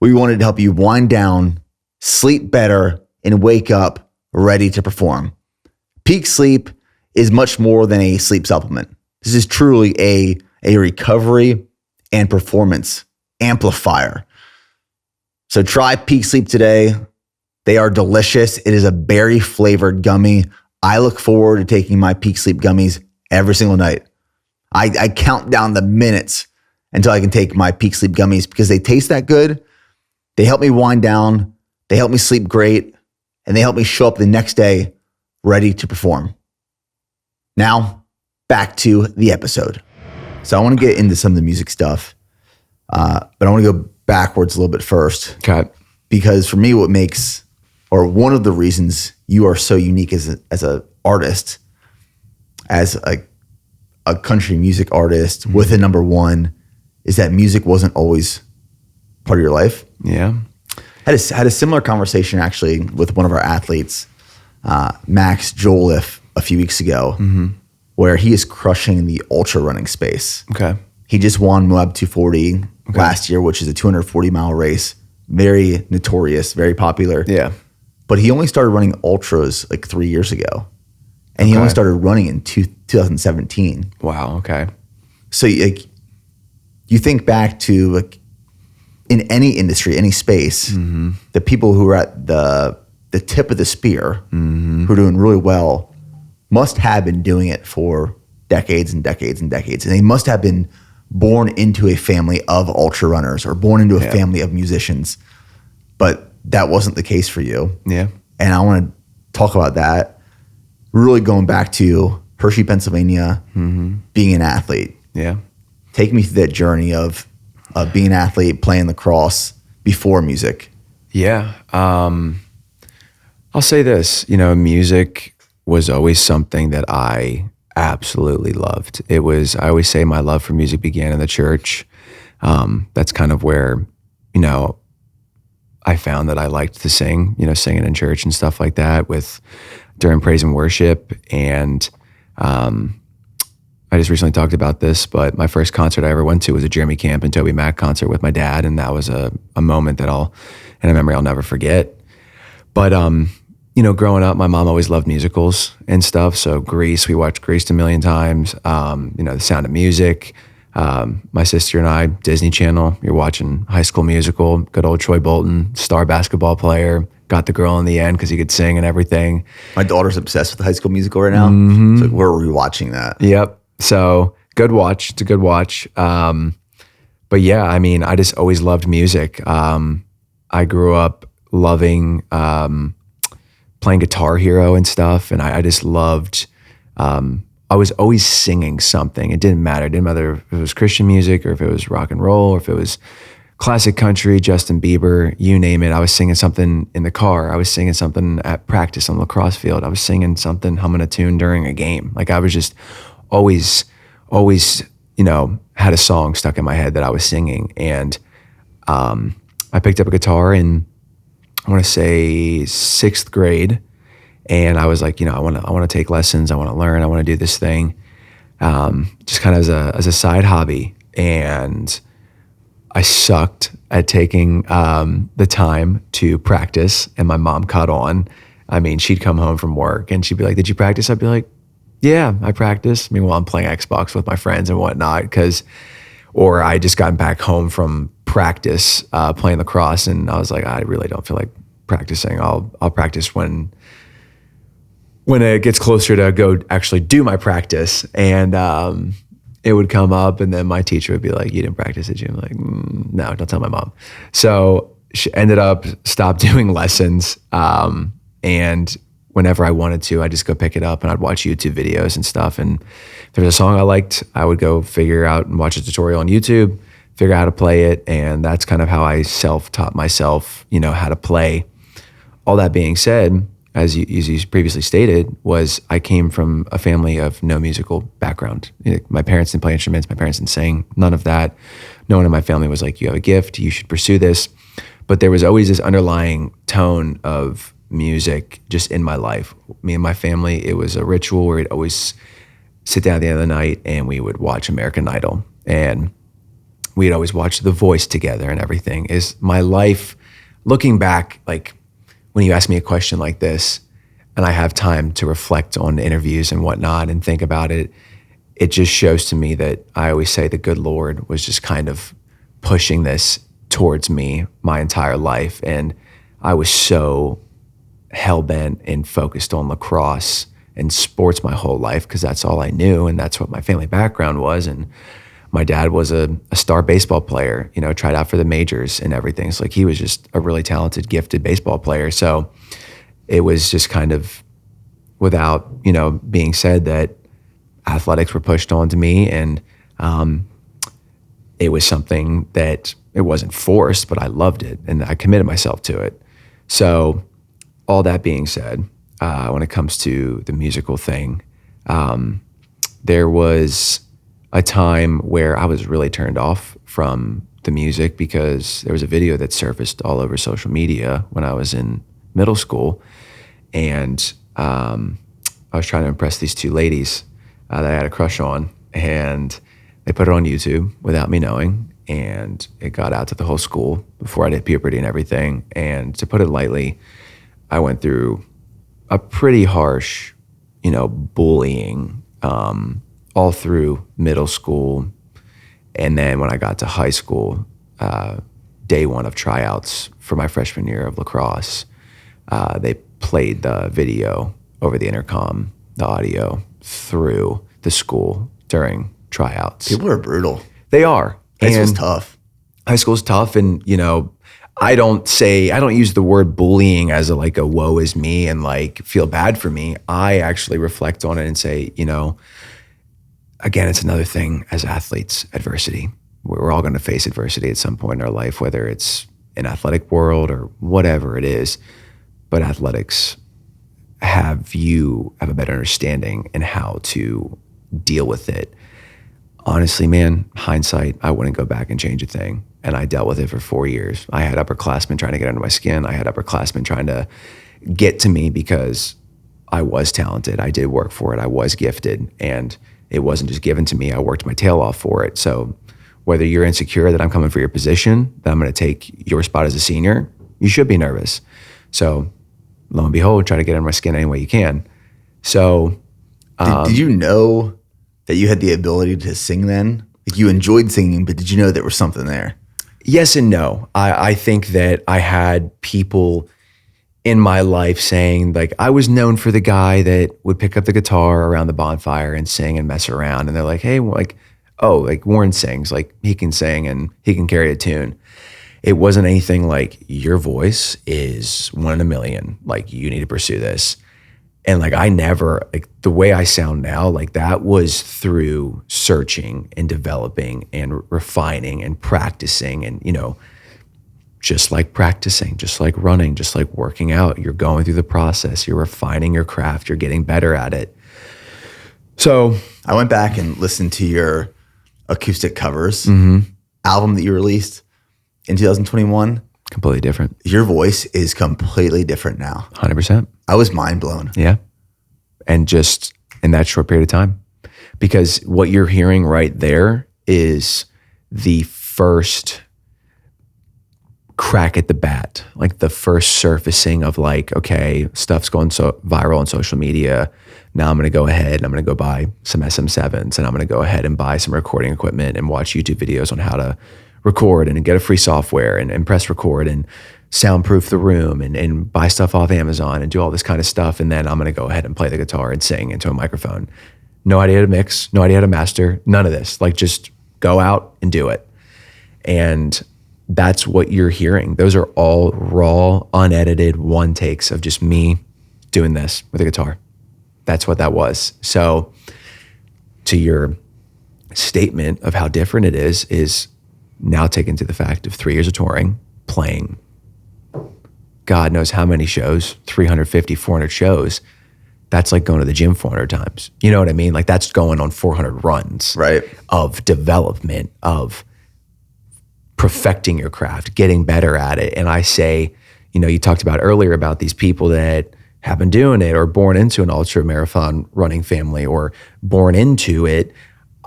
We wanted to help you wind down, sleep better, and wake up ready to perform. Peak Sleep is much more than a sleep supplement. This is truly a recovery and performance amplifier. So try Peak Sleep today. They are delicious. It is a berry flavored gummy. I look forward to taking my Peak Sleep gummies every single night. I count down the minutes until I can take my Peak Sleep gummies because they taste that good. They help me wind down. They help me sleep great. And they help me show up the next day ready to perform. Now, back to the episode. So I want to get into some of the music stuff. But I want to go backwards a little bit first. Okay. Because for me, what makes, or one of the reasons you are so unique as an artist, as a country music artist with a number one, is that music wasn't always part of your life. Yeah. Had a similar conversation actually with one of our athletes, Max Joliffe, a few weeks ago, where he is crushing the ultra running space. Okay. He just won Moab 240 last year, which is a 240-mile race. Very notorious, very popular. Yeah. But he only started running ultras like 3 years ago. And he only started running in 2017. Wow. Okay. So like, you think back to like in any industry, any space, the people who are at the tip of the spear, who are doing really well, must have been doing it for decades and decades and decades. And they must have been born into a family of ultra runners or born into a family of musicians. But that wasn't the case for you. Yeah. And I want to talk about that, really going back to Hershey, Pennsylvania, being an athlete. Yeah. Take me through that journey of being an athlete, playing lacrosse before music. Yeah. I'll say this, music was always something that I absolutely loved. I always say my love for music began in the church. That's kind of where, I found that I liked to sing, singing in church and stuff like that during praise and worship. And I just recently talked about this, but my first concert I ever went to was a Jeremy Camp and Toby Mac concert with my dad. And that was a moment and a memory I'll never forget. But, growing up, my mom always loved musicals and stuff. So Grease, we watched Grease a million times. The Sound of Music. My sister and I, Disney Channel, you're watching High School Musical, good old Troy Bolton, star basketball player, got the girl in the end because he could sing and everything. My daughter's obsessed with the High School Musical right now. So we're rewatching that. Yep. So good watch. It's a good watch. But yeah, I just always loved music. I grew up loving playing Guitar Hero and stuff, and I just loved I was always singing something. It didn't matter. It didn't matter if it was Christian music or if it was rock and roll or if it was classic country, Justin Bieber, you name it. I was singing something in the car. I was singing something at practice on the lacrosse field. I was singing something, humming a tune during a game. Like I was just always, had a song stuck in my head that I was singing. And I picked up a guitar in, I want to say 6th grade. And I was like, I want to take lessons. I want to learn. I want to do this thing. just kind of as a side hobby. And I sucked at taking the time to practice, and my mom caught on. I mean, she'd come home from work and she'd be like, "Did you practice?" I'd be like, "Yeah, I practiced." Meanwhile, I'm playing Xbox with my friends and whatnot, or I just got back home from practice playing lacrosse, and I was like, I really don't feel like practicing. I'll practice when it gets closer to go actually do my practice. And it would come up, and then my teacher would be like, "You didn't practice, did you?" I'm like, "No, don't tell my mom." So she ended up stopped doing lessons. And whenever I wanted to, I'd just go pick it up and I'd watch YouTube videos and stuff. And if there's a song I liked, I would go figure out and watch a tutorial on YouTube, figure out how to play it. And that's kind of how I self-taught myself, how to play. All that being said, as you previously stated, was I came from a family of no musical background. My parents didn't play instruments. My parents didn't sing, none of that. No one in my family was like, "You have a gift, you should pursue this." But there was always this underlying tone of music just in my life. Me and my family, it was a ritual where we'd always sit down at the end of the night and we would watch American Idol. And we'd always watch The Voice together and everything. Is my life, looking back, like when you ask me a question like this and I have time to reflect on interviews and whatnot and think about it, it just shows to me that I always say the good Lord was just kind of pushing this towards me my entire life. And I was so hell-bent and focused on lacrosse and sports my whole life because that's all I knew and that's what my family background was. And my dad was a star baseball player, tried out for the majors and everything. So like he was just a really talented, gifted baseball player. So it was just kind of without, being said that athletics were pushed onto me, and it was something that it wasn't forced, but I loved it and I committed myself to it. So all that being said, when it comes to the musical thing, there was a time where I was really turned off from the music because there was a video that surfaced all over social media when I was in middle school. And I was trying to impress these two ladies that I had a crush on. And they put it on YouTube without me knowing. And it got out to the whole school before I did puberty and everything. And to put it lightly, I went through a pretty harsh, bullying all through middle school. And then when I got to high school, day one of tryouts for my freshman year of lacrosse, they played the video over the intercom, the audio, through the school during tryouts. People are brutal. They are. High school's tough. High school's tough. And, I don't use the word bullying as a woe is me and feel bad for me. I actually reflect on it and say, again, it's another thing as athletes, adversity. We're all going to face adversity at some point in our life, whether it's an athletic world or whatever it is. But athletics have you have a better understanding in how to deal with it. Honestly, man, hindsight, I wouldn't go back and change a thing. And I dealt with it for 4 years. I had upperclassmen trying to get under my skin. I had upperclassmen trying to get to me because I was talented. I did work for it. I was gifted. And it wasn't just given to me. I worked my tail off for it. So whether you're insecure that I'm coming for your position, that I'm going to take your spot as a senior, you should be nervous. So lo and behold, try to get under my skin any way you can. So did you know that you had the ability to sing then? You enjoyed singing, but did you know there was something there? Yes and no. I think that I had people in my life saying, I was known for the guy that would pick up the guitar around the bonfire and sing and mess around. And they're like, hey, Warren sings, he can sing and he can carry a tune. It wasn't anything like, your voice is 1 in a million. You need to pursue this. And I never, the way I sound now, that was through searching and developing and refining and practicing. And, just like practicing, just like running, just like working out, you're going through the process, you're refining your craft, you're getting better at it. So I went back and listened to your acoustic covers album that you released in 2021. Completely different. Your voice is completely different now. 100%. I was mind blown. Yeah. And just in that short period of time. because what you're hearing right there is the first crack at the bat, like the first surfacing of like, okay, stuff's going so viral on social media. Now I'm going to go ahead and I'm going to go buy some SM7s, and I'm going to go ahead and buy some recording equipment and watch YouTube videos on how to record and get a free software and press record and soundproof the room and buy stuff off Amazon and do all this kind of stuff. And then I'm going to go ahead and play the guitar and sing into a microphone. No idea how to mix, no idea how to master, none of this. Like, just go out and do it. And that's what you're hearing. Those are all raw, unedited one takes of just me doing this with a guitar. That's what that was. So to your statement of how different it is now taken to the fact of 3 years of touring, playing God knows how many shows, 350, 400 shows. That's like going to the gym 400 times. You know what I mean? Like, that's going on 400 runs of development, of perfecting your craft, getting better at it. And I say, you talked about earlier about these people that have been doing it or born into an ultra marathon running family or born into it.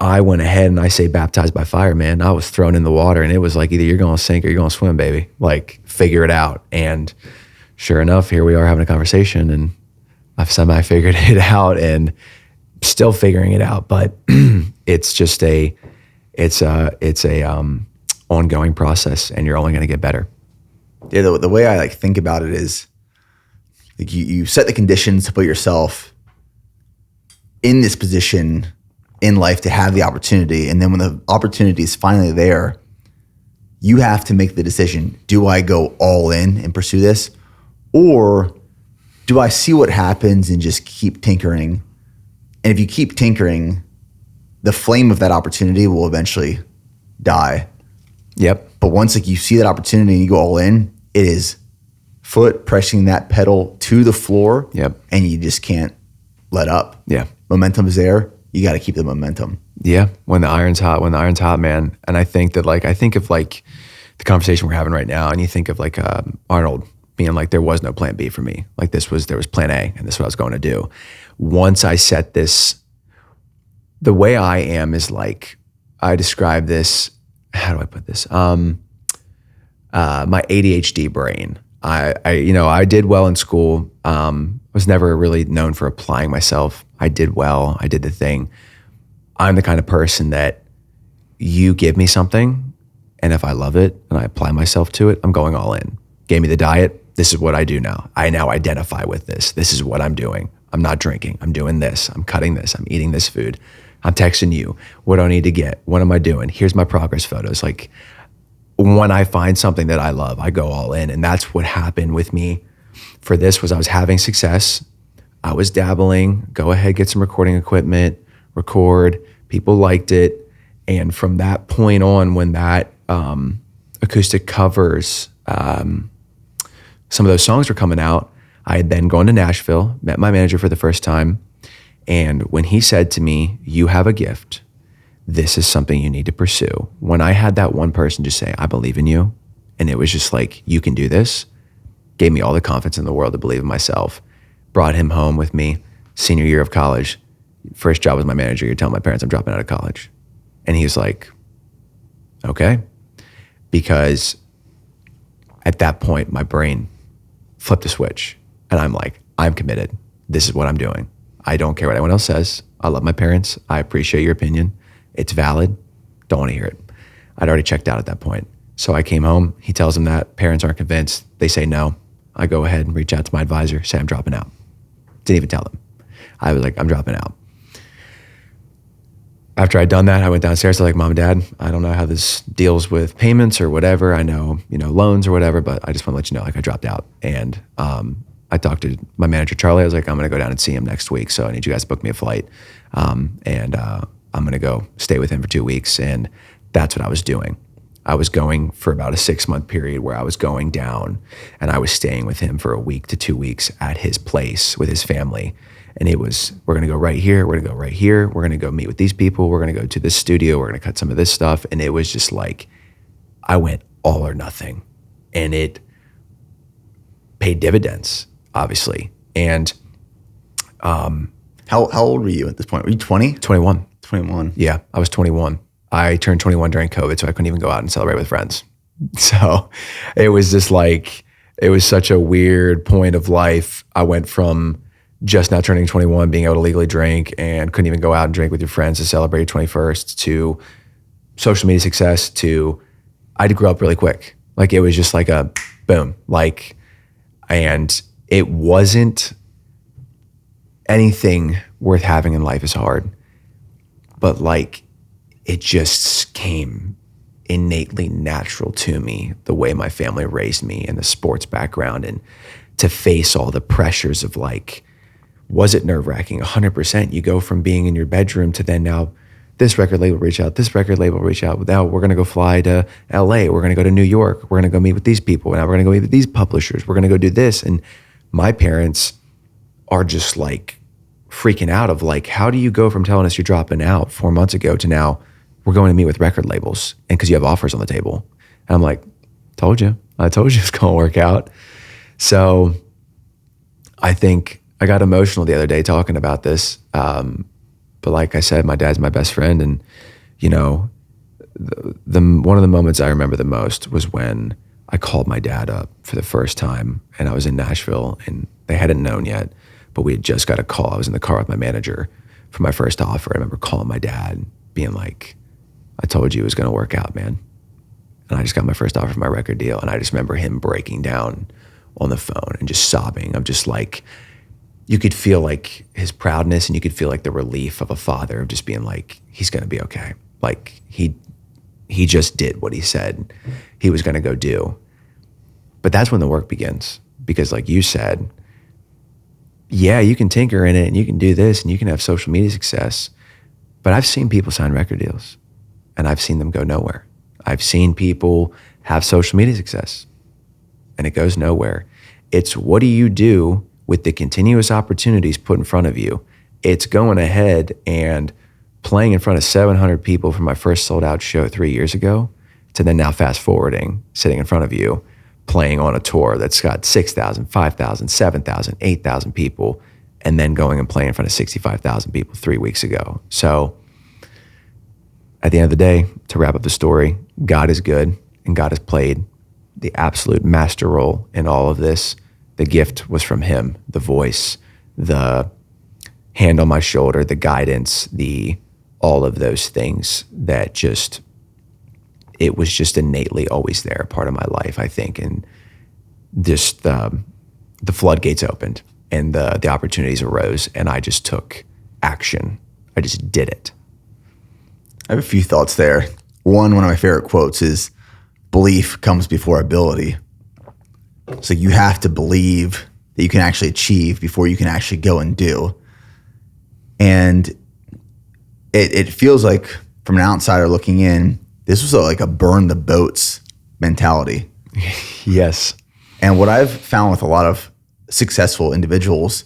I went ahead and I say baptized by fire, man. I was thrown in the water and it was like, either you're going to sink or you're going to swim, baby. Like, figure it out. And sure enough, here we are having a conversation, and I've semi figured it out and still figuring it out. But it's just it's a ongoing process, and you're only going to get better. Yeah. The way I like think about it is like you set the conditions to put yourself in this position in life to have the opportunity. And then when the opportunity is finally there, you have to make the decision. Do I go all in and pursue this? Or do I see what happens and just keep tinkering? And if you keep tinkering, the flame of that opportunity will eventually die. Yep. But once like you see that opportunity and you go all in, it is foot pressing that pedal to the floor. Yep. And you just can't let up. Yeah. Momentum is there. You got to keep the momentum. Yeah. When the iron's hot, man. And I think that I think of like the conversation we're having right now, and you think of like Arnold being like, there was no plan B for me. Like, there was plan A, and this is what I was going to do. Once I set this, the way I am is like, I describe this, how do I put this? My ADHD brain. I did well in school. Was never really known for applying myself. I did well. I did the thing. I'm the kind of person that you give me something, and if I love it and I apply myself to it, I'm going all in. Gave me the diet. This is what I do now. I now identify with this. This is what I'm doing. I'm not drinking. I'm doing this. I'm cutting this. I'm eating this food. I'm texting you. What do I need to get? What am I doing? Here's my progress photos. Like, when I find something that I love, I go all in. And that's what happened with me for this. Was I was having success. I was dabbling, go ahead, get some recording equipment, record. People liked it. And from that point on, when that acoustic covers, some of those songs were coming out, I had then gone to Nashville, met my manager for the first time. And when he said to me, you have a gift, this is something you need to pursue. When I had that one person just say, I believe in you, and it was just like, you can do this, gave me all the confidence in the world to believe in myself. Brought him home with me, senior year of college. First job as my manager, you're telling my parents I'm dropping out of college. And he was like, okay. Because at that point, my brain flipped a switch. And I'm like, I'm committed. This is what I'm doing. I don't care what anyone else says. I love my parents. I appreciate your opinion. It's valid. Don't want to hear it. I'd already checked out at that point. So I came home. He tells them that. Parents aren't convinced. They say no. I go ahead and reach out to my advisor, say I'm dropping out. Didn't even tell them. I was like, I'm dropping out. After I'd done that, I went downstairs. I was like, Mom and Dad, I don't know how this deals with payments or whatever. I know, loans or whatever, but I just want to let you know, like, I dropped out. And I talked to my manager, Charlie. I was like, I'm going to go down and see him next week. So I need you guys to book me a flight. And I'm going to go stay with him for 2 weeks. And that's what I was doing. I was going for about a 6-month period where I was going down, and I was staying with him for a week to 2 weeks at his place with his family. And it was, we're going to go right here. We're going to go right here. We're going to go meet with these people. We're going to go to this studio. We're going to cut some of this stuff. And it was just like, I went all or nothing, and it paid dividends, obviously. And how old were you at this point? Were you 20? 21. 21. Yeah, I was 21. I turned 21 during COVID, so I couldn't even go out and celebrate with friends. So it was just like, it was such a weird point of life. I went from just now turning 21, being able to legally drink and couldn't even go out and drink with your friends to celebrate your 21st, to social media success, to I had to grow up really quick. Like it was just like a boom. Like, and it wasn't anything worth having in life is hard. But like, it just came innately natural to me, the way my family raised me and the sports background, and to face all the pressures of like, was it nerve-wracking? 100%. You go from being in your bedroom to then now this record label reach out, this record label reach out. Now we're going to go fly to LA. We're going to go to New York. We're going to go meet with these people. Now we're going to go meet with these publishers. We're going to go do this. And my parents are just like freaking out of like, how do you go from telling us you're dropping out 4 months ago to now we're going to meet with record labels and because you have offers on the table? And I'm like, I told you it's going to work out. So I think I got emotional the other day talking about this. But like I said, my dad's my best friend. And, you know, one of the moments I remember the most was when I called my dad up for the first time, and I was in Nashville and they hadn't known yet, but we had just got a call. I was in the car with my manager for my first offer. I remember calling my dad being like, I told you it was going to work out, man. And I just got my first offer for my record deal. And I just remember him breaking down on the phone and just sobbing. I'm just like, you could feel like his proudness and you could feel like the relief of a father of just being like, he's going to be okay. Like he just did what he said he was going to go do. But that's when the work begins, because like you said, yeah, you can tinker in it and you can do this and you can have social media success. But I've seen people sign record deals and I've seen them go nowhere. I've seen people have social media success and it goes nowhere. It's what do you do with the continuous opportunities put in front of you? It's going ahead and playing in front of 700 people from my first sold out show 3 years ago to then now fast forwarding, sitting in front of you, playing on a tour that's got 6,000, 5,000, 7,000, 8,000 people, and then going and playing in front of 65,000 people 3 weeks ago. So at the end of the day, to wrap up the story, God is good and God has played the absolute master role in all of this. The gift was from him, the voice, the hand on my shoulder, the guidance, all of those things that just, it was just innately always there, part of my life, I think. And just the floodgates opened and the opportunities arose and I just took action. I just did it. I have a few thoughts there. One of my favorite quotes is, belief comes before ability. So you have to believe that you can actually achieve before you can actually go and do. And it feels like, from an outsider looking in, this was like a burn the boats mentality. Yes. And what I've found with a lot of successful individuals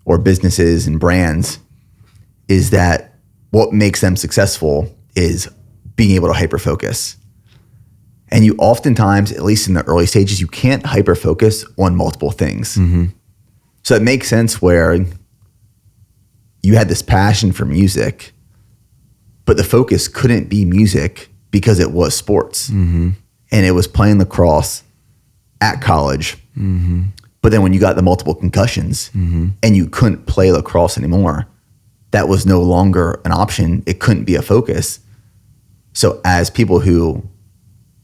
or businesses and brands is that what makes them successful is being able to hyper-focus. And you oftentimes, at least in the early stages, you can't hyper-focus on multiple things. Mm-hmm. So it makes sense where you had this passion for music, but the focus couldn't be music because it was sports. Mm-hmm. And it was playing lacrosse at college. Mm-hmm. But then when you got the multiple concussions and you couldn't play lacrosse anymore, that was no longer an option. It couldn't be a focus. So as people who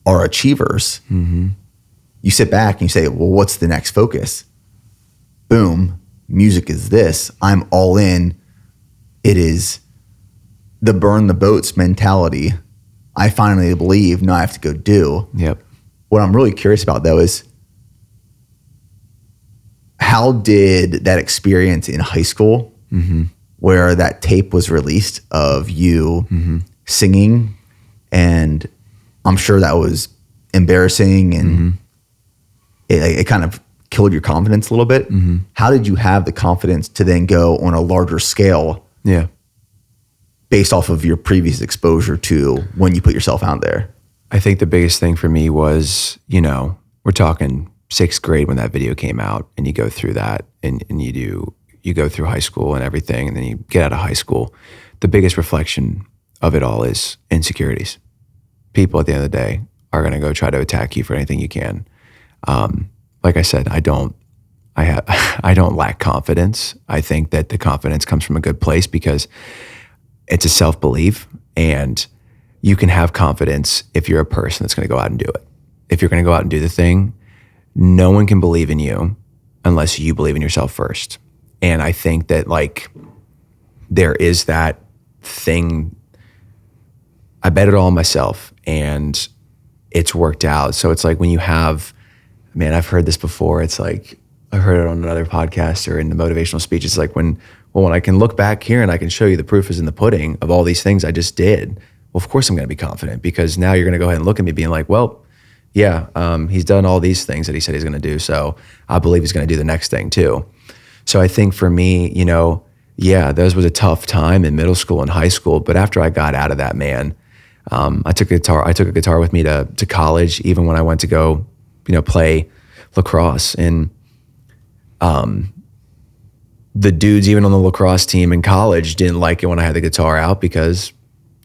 are achievers, you sit back and you say, well, what's the next focus? Boom, music is this. I'm all in. It is the burn the boats mentality. I finally believe, now I have to go do. Yep. What I'm really curious about though is, how did that experience in high school, where that tape was released of you singing, and I'm sure that was embarrassing and it kind of killed your confidence a little bit. How did you have the confidence to then go on a larger scale? Yeah. Based off of your previous exposure to when you put yourself out there? I think the biggest thing for me was, we're talking 6th grade when that video came out, and you go through that and you go through high school and everything, and then you get out of high school. the biggest reflection of it all is insecurities. People at the end of the day are going to go try to attack you for anything you can. Like I said, I don't lack confidence. I think that the confidence comes from a good place because it's a self-belief, and you can have confidence if you're a person that's going to go out and do it. If you're going to go out and do the thing, no one can believe in you unless you believe in yourself first. And I think that like there is that thing. I bet it all on myself, and it's worked out. So it's like when you have, man, I've heard this before. It's like, I heard it on another podcast or in the motivational speech. It's like when I can look back here and I can show you the proof is in the pudding of all these things I just did. Well, of course I'm going to be confident, because now you're going to go ahead and look at me being like, well, yeah, he's done all these things that he said he's going to do. So I believe he's going to do the next thing too. So I think for me, you know, yeah, those was a tough time in middle school and high school. But after I got out of that, man, I took a guitar with me to college, even when I went to go, you know, play lacrosse. And the dudes, even on the lacrosse team in college, didn't like it when I had the guitar out because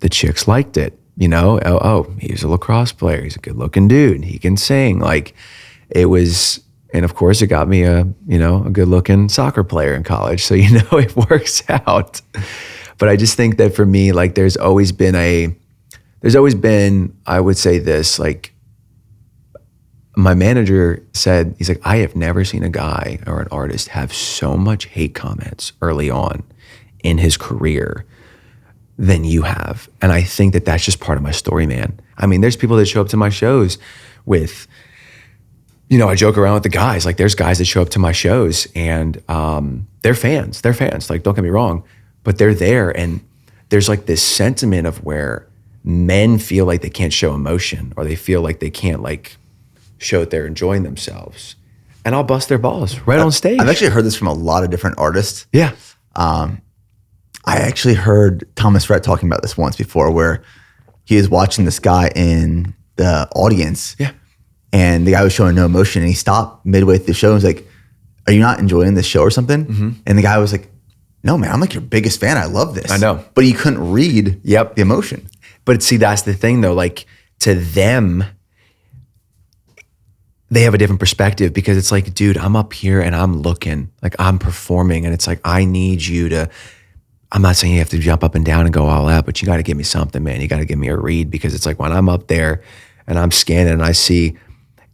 the chicks liked it. You know, oh, he's a lacrosse player. He's a good looking dude. He can sing. Like it was, and of course it got me a good looking soccer player in college. So, you know, it works out. But I just think that for me, like there's always been, I would say this, like my manager said, he's like, I have never seen a guy or an artist have so much hate comments early on in his career than you have. And I think that that's just part of my story, man. I mean, there's people that show up to my shows with, you know, I joke around with the guys, like there's guys that show up to my shows and they're fans, like don't get me wrong, but they're there. And there's like this sentiment of where men feel like they can't show emotion, or they feel like they can't like show that they're enjoying themselves. And I'll bust their balls right on stage. I've actually heard this from a lot of different artists. Yeah. I actually heard Thomas Rhett talking about this once before, where he was watching this guy in the audience. Yeah. And the guy was showing no emotion, and he stopped midway through the show and was like, are you not enjoying this show or something? Mm-hmm. And the guy was like, no, man, I'm like your biggest fan. I love this. I know. But he couldn't read the emotion. But see, that's the thing though, like to them, they have a different perspective, because it's like, dude, I'm up here and I'm looking, like I'm performing, and it's like, I need you to, I'm not saying you have to jump up and down and go all out, but you got to give me something, man. You got to give me a read, because it's like when I'm up there and I'm scanning and I see,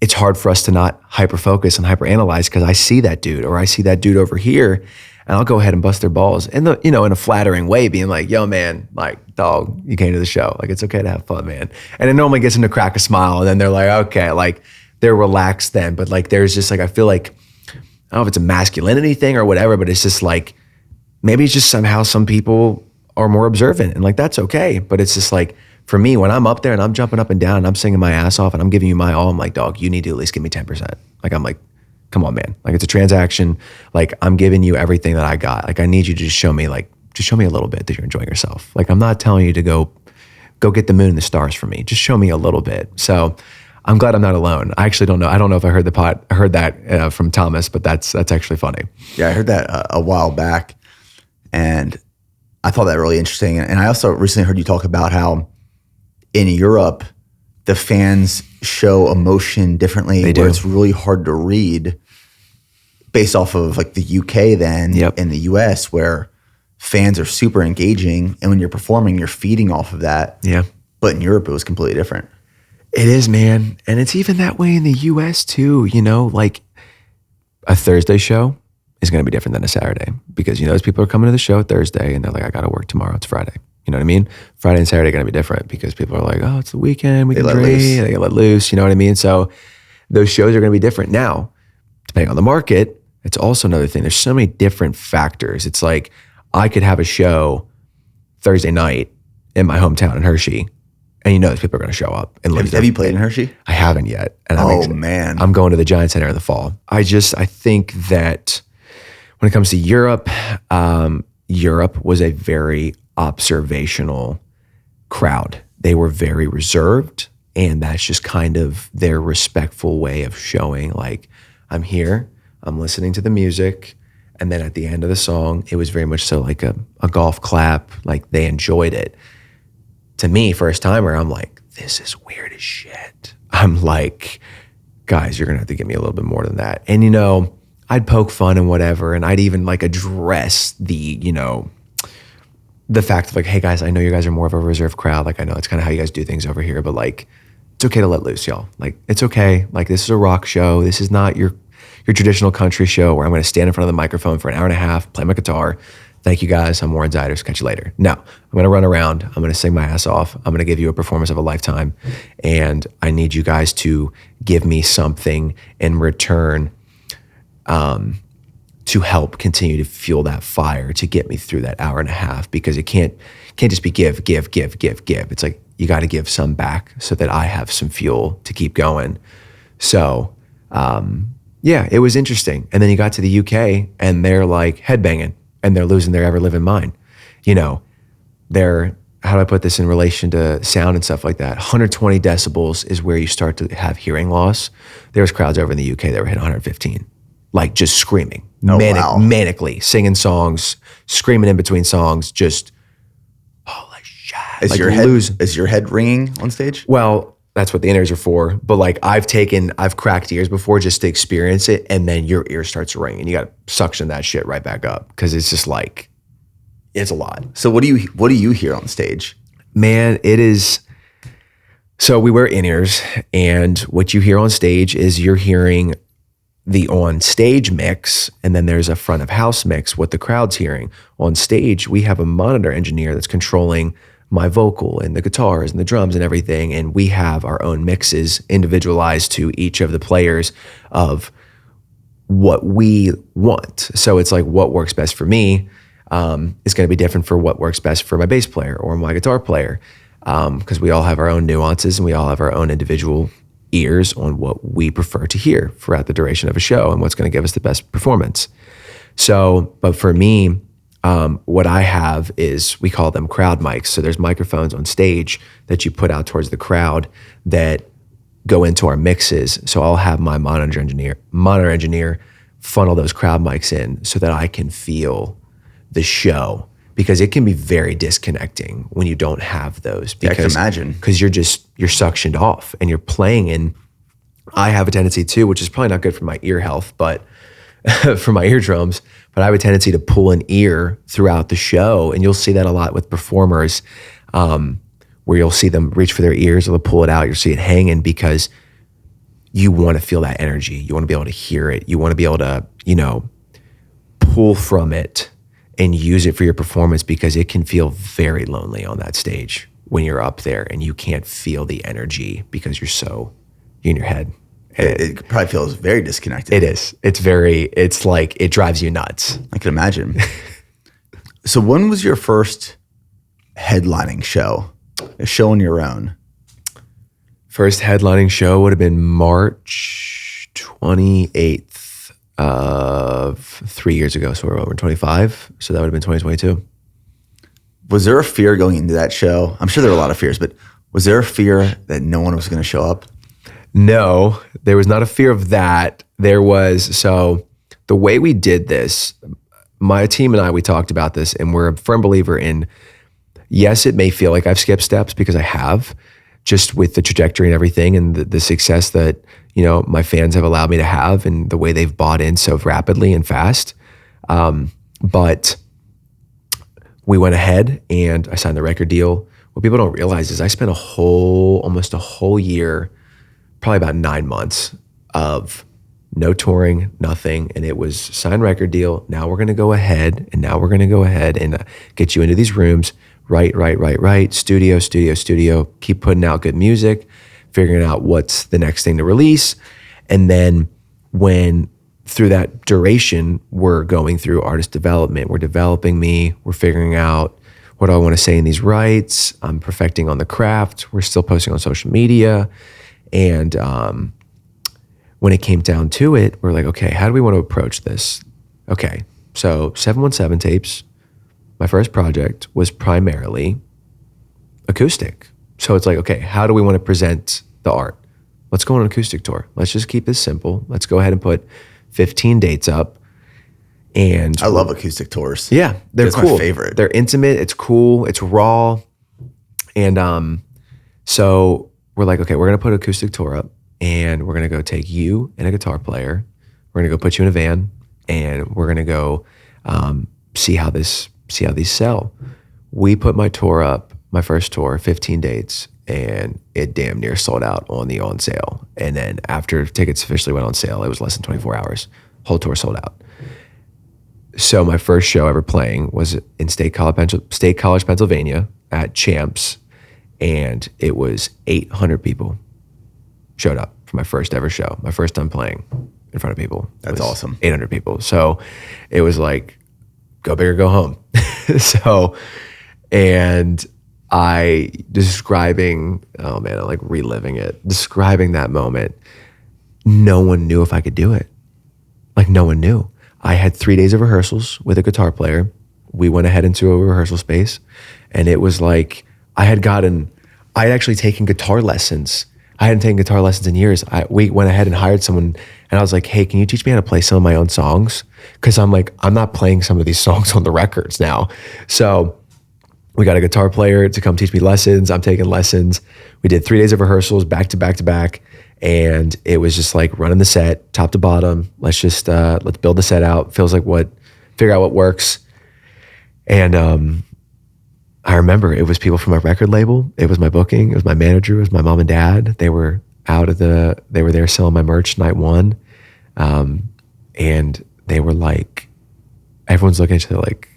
it's hard for us to not hyper focus and hyper analyze, because I see that dude, or I see that dude over here, and I'll go ahead and bust their balls in the, you know, in a flattering way, being like, yo, man, like, dog, you came to the show. Like, it's okay to have fun, man. And it normally gets them to crack a smile, and then they're like, okay, like they're relaxed then. But like, there's just like, I feel like, I don't know if it's a masculinity thing or whatever, but it's just like, maybe it's just somehow some people are more observant, and like, that's okay. But it's just like, for me, when I'm up there and I'm jumping up and down and I'm singing my ass off and I'm giving you my all, I'm like, dog, you need to at least give me 10%. Like, I'm like, come on, man. Like, it's a transaction. Like, I'm giving you everything that I got. Like, I need you to just show me a little bit that you're enjoying yourself. Like, I'm not telling you to go get the moon and the stars for me. Just show me a little bit. So I'm glad I'm not alone. I actually don't know. I don't know if I heard that from Thomas, but that's actually funny. Yeah, I heard that a while back, and I thought that really interesting. And I also recently heard you talk about how in Europe, the fans show emotion differently, where it's really hard to read based off of like the UK then in the US, where fans are super engaging. And when you're performing, you're feeding off of that. Yeah. But in Europe, it was completely different. It is, man. And it's even that way in the US too, you know, like a Thursday show is going to be different than a Saturday, because, you know, those people are coming to the show Thursday and they're like, I got to work tomorrow. It's Friday. You know what I mean? Friday and Saturday are going to be different, because people are like, oh, it's the weekend. We can drink. They get let loose. You know what I mean? So those shows are going to be different. Now, depending on the market, it's also another thing. There's so many different factors. It's like, I could have a show Thursday night in my hometown in Hershey, and you know those people are going to show up. And have you played in Hershey? I haven't yet. And man. I'm going to the Giant Center in the fall. I think that when it comes to Europe, Europe was a very observational crowd. They were very reserved, and that's just kind of their respectful way of showing, like, I'm here, I'm listening to the music, And then at the end of the song, it was very much so like a golf clap, like they enjoyed it. To me, first timer, I'm like, this is weird as shit. I'm like, guys, you're gonna have to give me a little bit more than that. And I'd poke fun and whatever, and I'd even like address the fact of like, hey guys, I know you guys are more of a reserved crowd. Like I know it's kind of how you guys do things over here, but like, it's okay to let loose, y'all. Like it's okay. Like this is a rock show. This is not your traditional country show where I'm gonna stand in front of the microphone for an hour and a half, play my guitar. Thank you guys. I'm Warren Zeiders. Catch you later. No, I'm going to run around. I'm going to sing my ass off. I'm going to give you a performance of a lifetime. And I need you guys to give me something in return to help continue to fuel that fire to get me through that hour and a half, because it can't just be give. It's like you got to give some back so that I have some fuel to keep going. So yeah, it was interesting. And then you got to the UK and they're like headbanging. And they're losing their ever-living mind. They're, how do I put this in relation to sound and stuff like that? 120 decibels is where you start to have hearing loss. There was crowds over in the UK that were hitting 115, like just screaming, manically, singing songs, screaming in between songs, just, holy shit. Is your head ringing on stage? Well, that's what the in-ears are for. But like I've cracked ears before just to experience it, and then your ear starts ringing and you got to suction that shit right back up, because it's just like, it's a lot. So what do you hear on stage? Man, it is, so we wear in-ears, and what you hear on stage is you're hearing the on stage mix, and then there's a front of house mix, what the crowd's hearing. On stage, we have a monitor engineer that's controlling my vocal and the guitars and the drums and everything. And we have our own mixes individualized to each of the players of what we want. So it's like what works best for me is going to be different for what works best for my bass player or my guitar player. Because we all have our own nuances and we all have our own individual ears on what we prefer to hear throughout the duration of a show and what's going to give us the best performance. So, but for me, what I have is, we call them crowd mics. So there's microphones on stage that you put out towards the crowd that go into our mixes. So I'll have my monitor engineer funnel those crowd mics in so that I can feel the show, because it can be very disconnecting when you don't have those. Because, I can imagine. Because you're suctioned off and you're playing in. I have a tendency too, which is probably not good for my ear health, but for my eardrums, but I have a tendency to pull an ear throughout the show. And you'll see that a lot with performers, where you'll see them reach for their ears or they'll pull it out. You'll see it hanging because you want to feel that energy. You want to be able to hear it. You want to be able to, pull from it and use it for your performance, because it can feel very lonely on that stage when you're up there and you can't feel the energy because you're in your head. It probably feels very disconnected. It is. It's like, it drives you nuts. I can imagine. So when was your first headlining show? A show on your own? First headlining show would have been March 28th of 3 years ago. So we're over 25. So that would have been 2022. Was there a fear going into that show? I'm sure there were a lot of fears, but was there a fear that no one was going to show up? No, there was not a fear of that. There was, so the way we did this, my team and I, we talked about this, and we're a firm believer in, yes, it may feel like I've skipped steps, because I have, just with the trajectory and everything and the success that, my fans have allowed me to have and the way they've bought in so rapidly and fast. But we went ahead and I signed the record deal. What people don't realize is I spent almost a whole year, probably about 9 months of no touring, nothing. And it was signed record deal. Now we're going to go ahead and get you into these rooms, write, studio, keep putting out good music, figuring out what's the next thing to release. And then when through that duration, we're going through artist development, we're developing me, we're figuring out what do I want to say in these rights, I'm perfecting on the craft, we're still posting on social media. And when it came down to it, we're like, okay, how do we want to approach this? Okay, so 717 tapes, my first project was primarily acoustic. So it's like, okay, how do we want to present the art? Let's go on an acoustic tour. Let's just keep this simple. Let's go ahead and put 15 dates up And I love acoustic tours. yeah, they're That's cool. my favorite. They're intimate. It's cool. It's raw. And so we're like, okay, we're going to put an acoustic tour up and we're going to go take you and a guitar player. We're going to go put you in a van and we're going to go see how these sell. We put my tour up, my first tour, 15 dates, and it damn near sold out on the on sale. And then after tickets officially went on sale, it was less than 24 hours. Whole tour sold out. So my first show ever playing was in State College, Pennsylvania at Champs, and it was 800 people showed up for my first ever show. My first time playing in front of people. That's awesome. 800 people. So it was like, go big or go home. So, and I'm like reliving it, describing that moment. No one knew if I could do it. Like no one knew. I had 3 days of rehearsals with a guitar player. We went ahead into a rehearsal space and it was like, I had actually taken guitar lessons. I hadn't taken guitar lessons in years. We went ahead and hired someone and I was like, hey, can you teach me how to play some of my own songs? Cause I'm like, I'm not playing some of these songs on the records now. So we got a guitar player to come teach me lessons. I'm taking lessons. We did 3 days of rehearsals back to back to back. And it was just like running the set top to bottom. Let's build the set out. Figure out what works. And I remember it was people from my record label. It was my booking. It was my manager. It was my mom and dad. They were there selling my merch night one. And they were like, everyone's looking at each other like,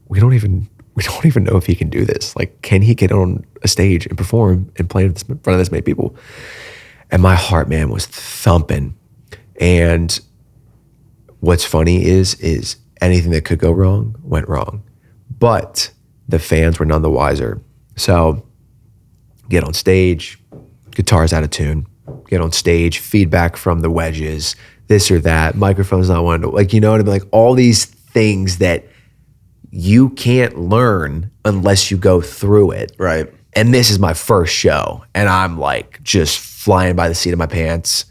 we don't even know if he can do this. Like, can he get on a stage and perform and play in front of this many people? And my heart, man, was thumping. And what's funny is anything that could go wrong went wrong. But the fans were none the wiser. So get on stage, guitar's out of tune. Get on stage, feedback from the wedges, this or that, microphone's not one. Like, you know what I mean? Like all these things that you can't learn unless you go through it. Right. And this is my first show. And I'm like just flying by the seat of my pants.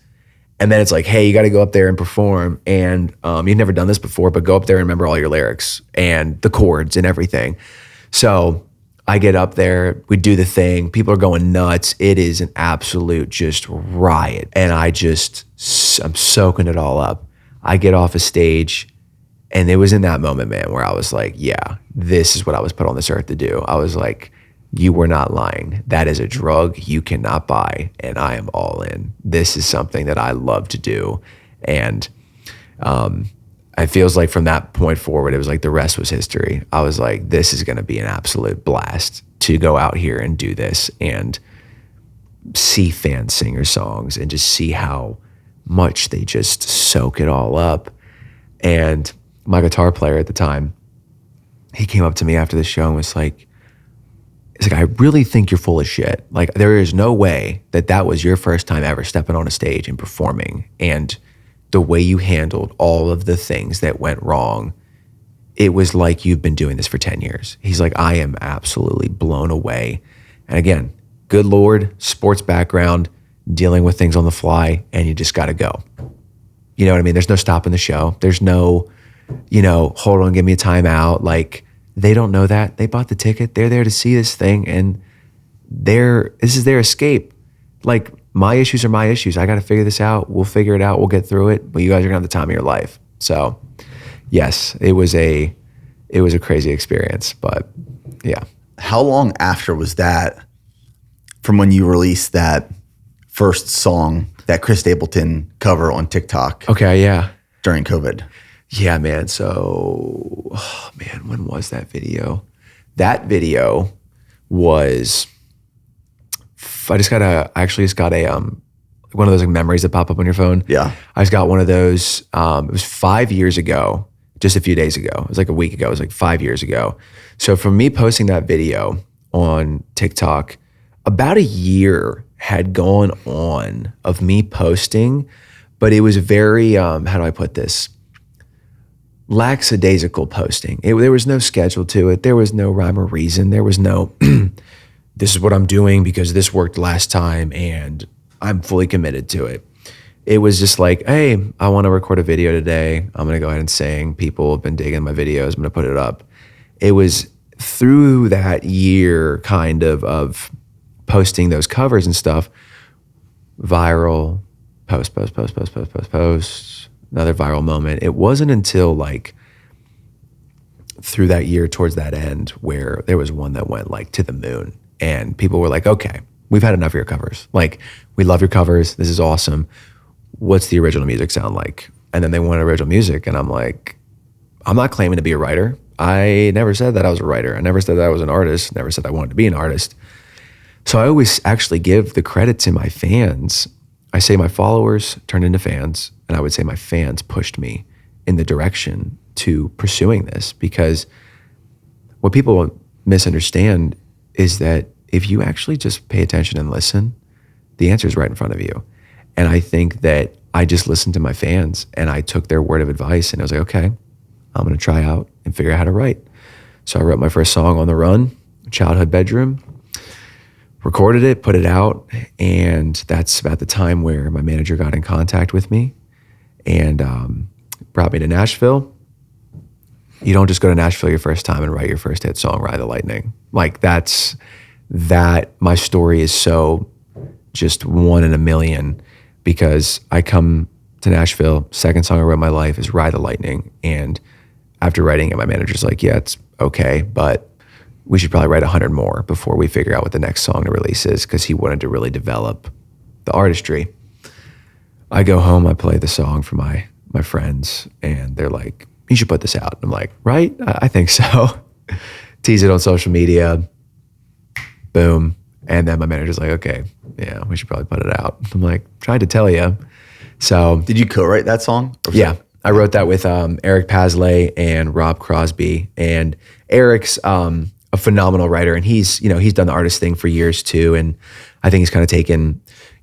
And then it's like, hey, you got to go up there and perform. And you've never done this before, but go up there and remember all your lyrics and the chords and everything. So I get up there, we do the thing. People are going nuts. It is an absolute just riot. And I'm soaking it all up. I get off a stage and it was in that moment, man, where I was like, yeah, this is what I was put on this earth to do. I was like, you were not lying. That is a drug you cannot buy, and I am all in. This is something that I love to do. And it feels like from that point forward, it was like the rest was history. I was like, this is going to be an absolute blast to go out here and do this and see fans sing your songs and just see how much they just soak it all up. And my guitar player at the time, he came up to me after the show and was like, I really think you're full of shit. Like, there is no way that was your first time ever stepping on a stage and performing. And the way you handled all of the things that went wrong, it was like you've been doing this for 10 years. He's like, I am absolutely blown away. And again, good Lord, sports background, dealing with things on the fly, and you just got to go. You know what I mean? There's no stopping the show. There's no, hold on, give me a timeout. Like, they don't know that. They bought the ticket. They're there to see this thing, and this is their escape. Like, my issues are my issues. I got to figure this out. We'll figure it out. We'll get through it. But you guys are gonna have the time of your life. So, yes, it was a crazy experience. But yeah. How long after was that from when you released that first song, that Chris Stapleton cover on TikTok? Okay, yeah. During COVID. Yeah, man. So, when was that video? That video was, I just got a one of those like memories that pop up on your phone. Yeah. I just got one of those. It was 5 years ago, just a few days ago. It was like a week ago. It was like 5 years ago. So from me posting that video on TikTok, about a year had gone on of me posting, but it was very, how do I put this? Lackadaisical posting. There was no schedule to it. There was no rhyme or reason. There was no, this is what I'm doing because this worked last time and I'm fully committed to it. it was just like, hey, I want to record a video today. I'm going to go ahead and sing. People have been digging my videos. I'm going to put it up. It was through that year kind of posting those covers and stuff, viral, post, another viral moment. It wasn't until like through that year towards that end where there was one that went like to the moon, and people were like, okay, we've had enough of your covers. Like, we love your covers. This is awesome. What's the original music sound like? And then they wanted original music. And I'm like, I'm not claiming to be a writer. I never said that I was a writer. I never said that I was an artist. Never said I wanted to be an artist. So I always actually give the credit to my fans. I say my followers turned into fans, and I would say my fans pushed me in the direction to pursuing this, because what people misunderstand is that if you actually just pay attention and listen, the answer is right in front of you. And I think that I just listened to my fans and I took their word of advice, and I was like, okay, I'm going to try out and figure out how to write. So I wrote my first song on the run, Childhood Bedroom, recorded it, put it out. And that's about the time where my manager got in contact with me and brought me to Nashville. You don't just go to Nashville your first time and write your first hit song, Ride the Lightning. Like, my story is so just one in a million, because I come to Nashville, second song I wrote in my life is Ride the Lightning. And after writing it, my manager's like, yeah, it's okay, but we should probably write 100 more before we figure out what the next song to release is, because he wanted to really develop the artistry. I go home, I play the song for my friends, and they're like, you should put this out. I'm like, right? I think so. Tease it on social media. Boom. And then my manager's like, okay, yeah, we should probably put it out. I'm like, tried to tell you. So Did you co-write that song? Yeah. I wrote that with Eric Pasley and Rob Crosby. And Eric's a phenomenal writer, and he's done the artist thing for years too. And I think he's kind of taken,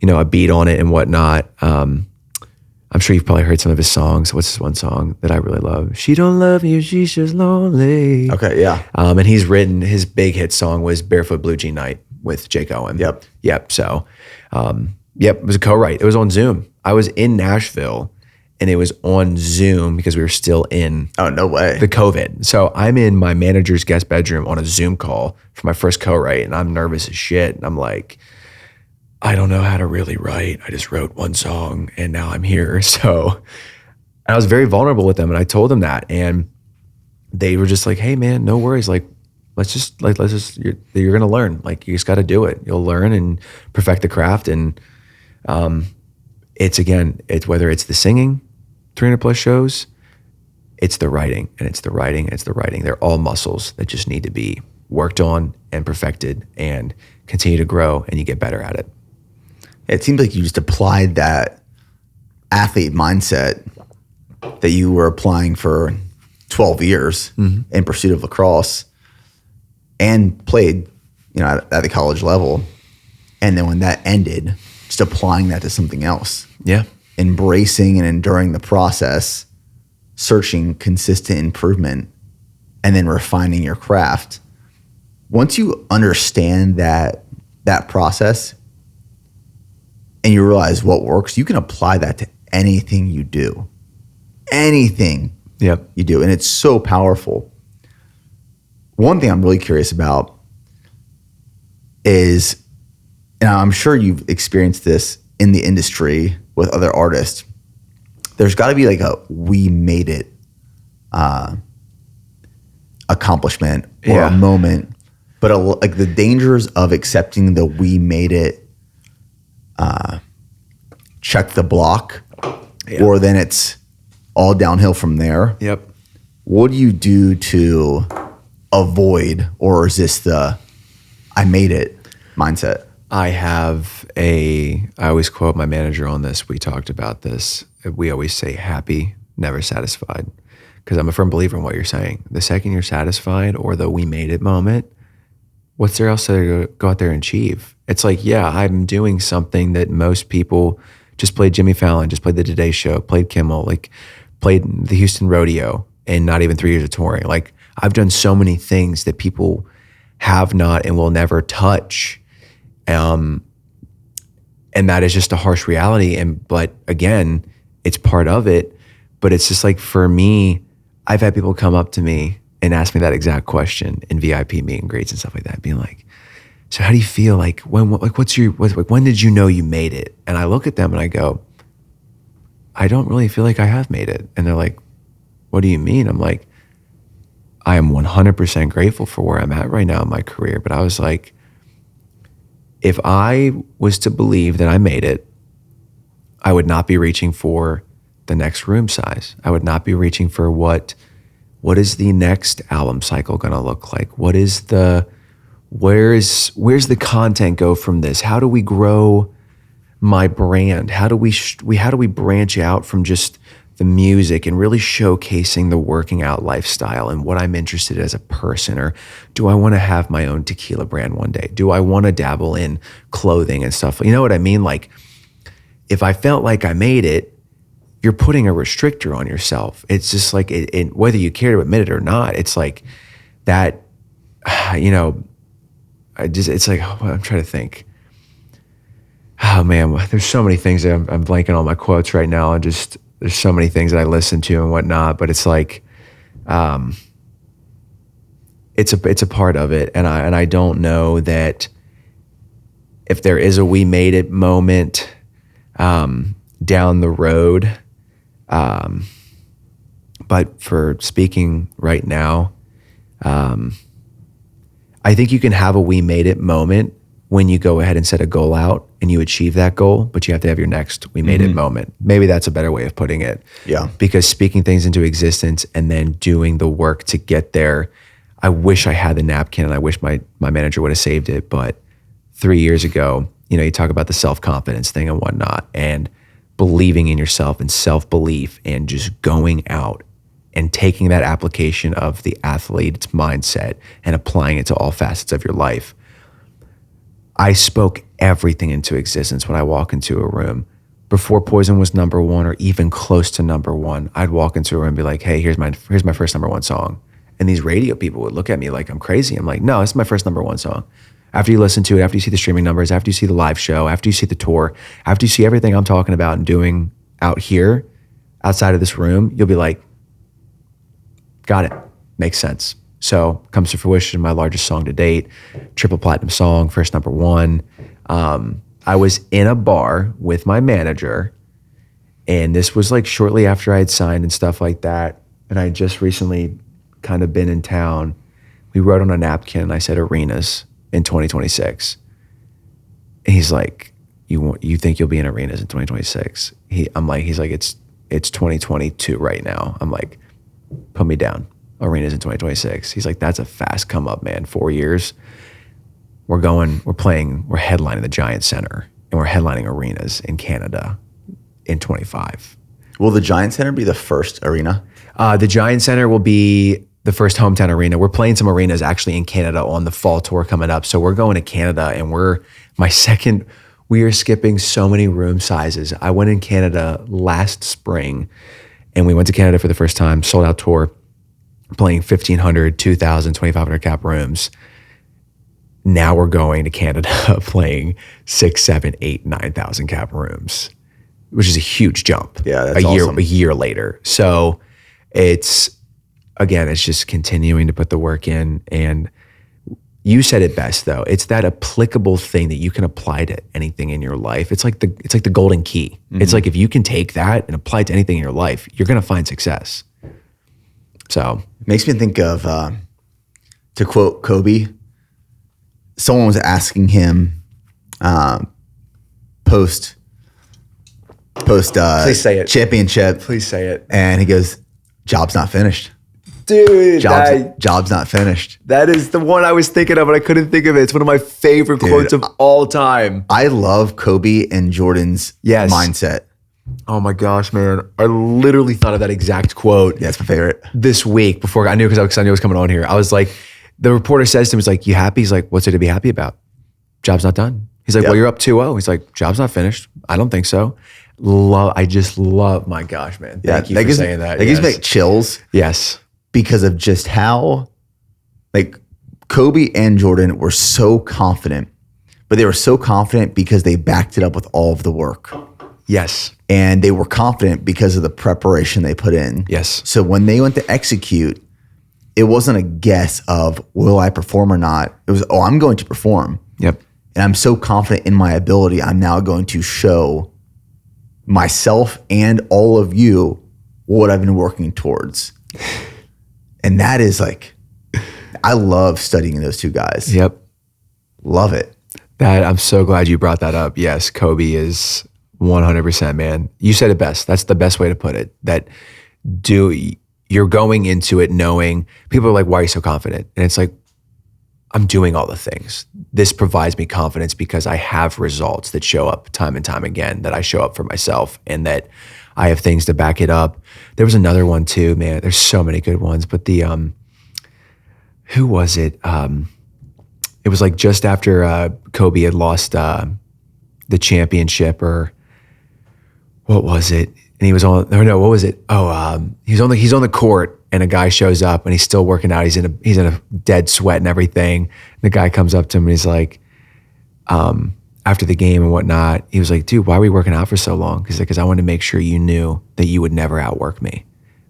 a beat on it and whatnot. I'm sure you've probably heard some of his songs. What's this one song that I really love? She don't love you, she's just lonely. Okay, yeah. And he's written, his big hit song was Barefoot Blue Jean Night with Jake Owen. Yep. So, it was a co-write. It was on Zoom. I was in Nashville, and it was on Zoom because we were still in Oh, no way. the COVID. So I'm in my manager's guest bedroom on a Zoom call for my first co-write, and I'm nervous as shit. And I'm like, I don't know how to really write. I just wrote one song and now I'm here. So I was very vulnerable with them, and I told them that, and they were just like, hey man, no worries. Like, you're going to learn. Like, you just got to do it. You'll learn and perfect the craft. And it's whether it's the singing, 300 plus shows, it's the writing, and it's the writing, and it's the writing. They're all muscles that just need to be worked on and perfected and continue to grow, and you get better at it. It seems like you just applied that athlete mindset that you were applying for 12 years in pursuit of lacrosse, and played, at the college level. And then when that ended, just applying that to something else. Yeah. Embracing and enduring the process, searching consistent improvement, and then refining your craft. Once you understand that process and you realize what works, you can apply that to anything you do. Anything you do. And it's so powerful. One thing I'm really curious about is, and I'm sure you've experienced this in the industry with other artists, there's got to be like a we made it accomplishment or a moment. But like the dangers of accepting the we made it, check the block, or then it's all downhill from there. Yep. What do you do to avoid or resist the I made it mindset? I always quote my manager on this. We talked about this. We always say happy, never satisfied. Because I'm a firm believer in what you're saying. The second you're satisfied, or the we made it moment, what's there else to go out there and achieve? It's like, yeah, I'm doing something that most people just played Jimmy Fallon, just played the Today Show, played Kimmel, like played the Houston Rodeo, and not even 3 years of touring. Like, I've done so many things that people have not and will never touch. And And that is just a harsh reality. But again, it's part of it. But it's just like, for me, I've had people come up to me and ask me that exact question in VIP meet and greets and stuff like that, being like, so how do you feel? Like, when did you know you made it? And I look at them and I go, I don't really feel like I have made it. And they're like, what do you mean? I'm like, I am 100% grateful for where I'm at right now in my career. But I was like, if I was to believe that I made it, I would not be reaching for the next room size. I would not be reaching for what is the next album cycle going to look like? Where's the content go from this? How do we grow my brand? How do we branch out from just the music and really showcasing the working out lifestyle and what I'm interested in as a person? Or do I want to have my own tequila brand one day? Do I want to dabble in clothing and stuff? You know what I mean? Like, if I felt like I made it, you're putting a restrictor on yourself. It's just like, whether you care to admit it or not, it's like that, it's like, I'm trying to think. Oh man, there's so many things that I'm blanking on my quotes right now. And just, there's so many things that I listen to and whatnot, but it's like, it's a part of it. And I don't know that if there is a we made it moment down the road. But for speaking right now, I think you can have a we made it moment when you go ahead and set a goal out and you achieve that goal, but you have to have your next we made it moment. Maybe that's a better way of putting it. Yeah. Because speaking things into existence and then doing the work to get there, I wish I had the napkin and I wish my manager would have saved it. But 3 years ago, you talk about the self-confidence thing and whatnot, and believing in yourself and self-belief and just going out and taking that application of the athlete's mindset and applying it to all facets of your life. I spoke everything into existence when I walk into a room. Before Poison was number one or even close to number one, I'd walk into a room and be like, hey, here's my first number one song. And these radio people would look at me like I'm crazy. I'm like, no, it's my first number one song. After you listen to it, after you see the streaming numbers, after you see the live show, after you see the tour, after you see everything I'm talking about and doing out here, outside of this room, you'll be like, got it, makes sense. So comes to fruition, my largest song to date, triple platinum song, first number one. I was in a bar with my manager, and this was like shortly after I had signed and stuff like that. And I had just recently kind of been in town. We wrote on a napkin, I said arenas in 2026. And he's like, you think you'll be in arenas in 2026? He's like, it's 2022 right now. I'm like, put me down. Arenas in 2026. He's like, that's a fast come up, man. 4 years. We're headlining the Giant Center, and we're headlining arenas in Canada in 25. Will the Giant Center be the first arena? The Giant Center will be the first hometown arena. We're playing some arenas actually in Canada on the fall tour coming up. So we're going to Canada, and we are skipping so many room sizes. I went in Canada last spring, and we went to Canada for the first time, sold out tour, playing 1,500, 2,000, 2,500 cap rooms. Now we're going to Canada playing 6, 7, 8, 9,000 cap rooms, which is a huge jump. Yeah, that's awesome. A year later. So it's just continuing to put the work in. And you said it best though. It's that applicable thing that you can apply to anything in your life. It's like the golden key. Mm-hmm. It's like if you can take that and apply it to anything in your life, you're going to find success. So it makes me think of, to quote Kobe, someone was asking him post Please say it. championship. Please say it. And he goes, job's not finished. Dude, job's not finished. That is the one I was thinking of, and I couldn't think of it. It's one of my favorite quotes of all time. I love Kobe and Jordan's mindset. Oh my gosh, man. I literally thought of that exact quote. Yeah, it's my favorite. This week before I knew because I knew it was coming on here. I was like, the reporter says to him, he's like, you happy? He's like, what's there to be happy about? Job's not done. He's like, well, you're up 2-0. He's like, job's not finished. I don't think so. I just love, my gosh, man. Thank you for saying that. That gives me chills. Yes. Because of just how, like, Kobe and Jordan were so confident but they were so confident because they backed it up with all of the work. Yes. And they were confident because of the preparation they put in. Yes. So when they went to execute, it wasn't a guess of will I perform or not. It was, I'm going to perform. Yep. And I'm so confident in my ability, I'm now going to show myself and all of you what I've been working towards. And that is like, I love studying those two guys. Yep. Love it. I'm so glad you brought that up. Yes, Kobe is 100%, man. You said it best. That's the best way to put it. That you're going into it knowing, people are like, why are you so confident? And it's like, I'm doing all the things. This provides me confidence because I have results that show up time and time again, that I show up for myself, and that I have things to back it up. There was another one too, man. There's so many good ones, but who was it? It was like just after Kobe had lost the championship, or what was it? And he was on, or no, what was it? He's on the court, and a guy shows up and he's still working out. He's in a dead sweat and everything. And the guy comes up to him and he's like, after the game and whatnot, he was like, dude, why are we working out for so long? He's like, because I wanted to make sure you knew that you would never outwork me.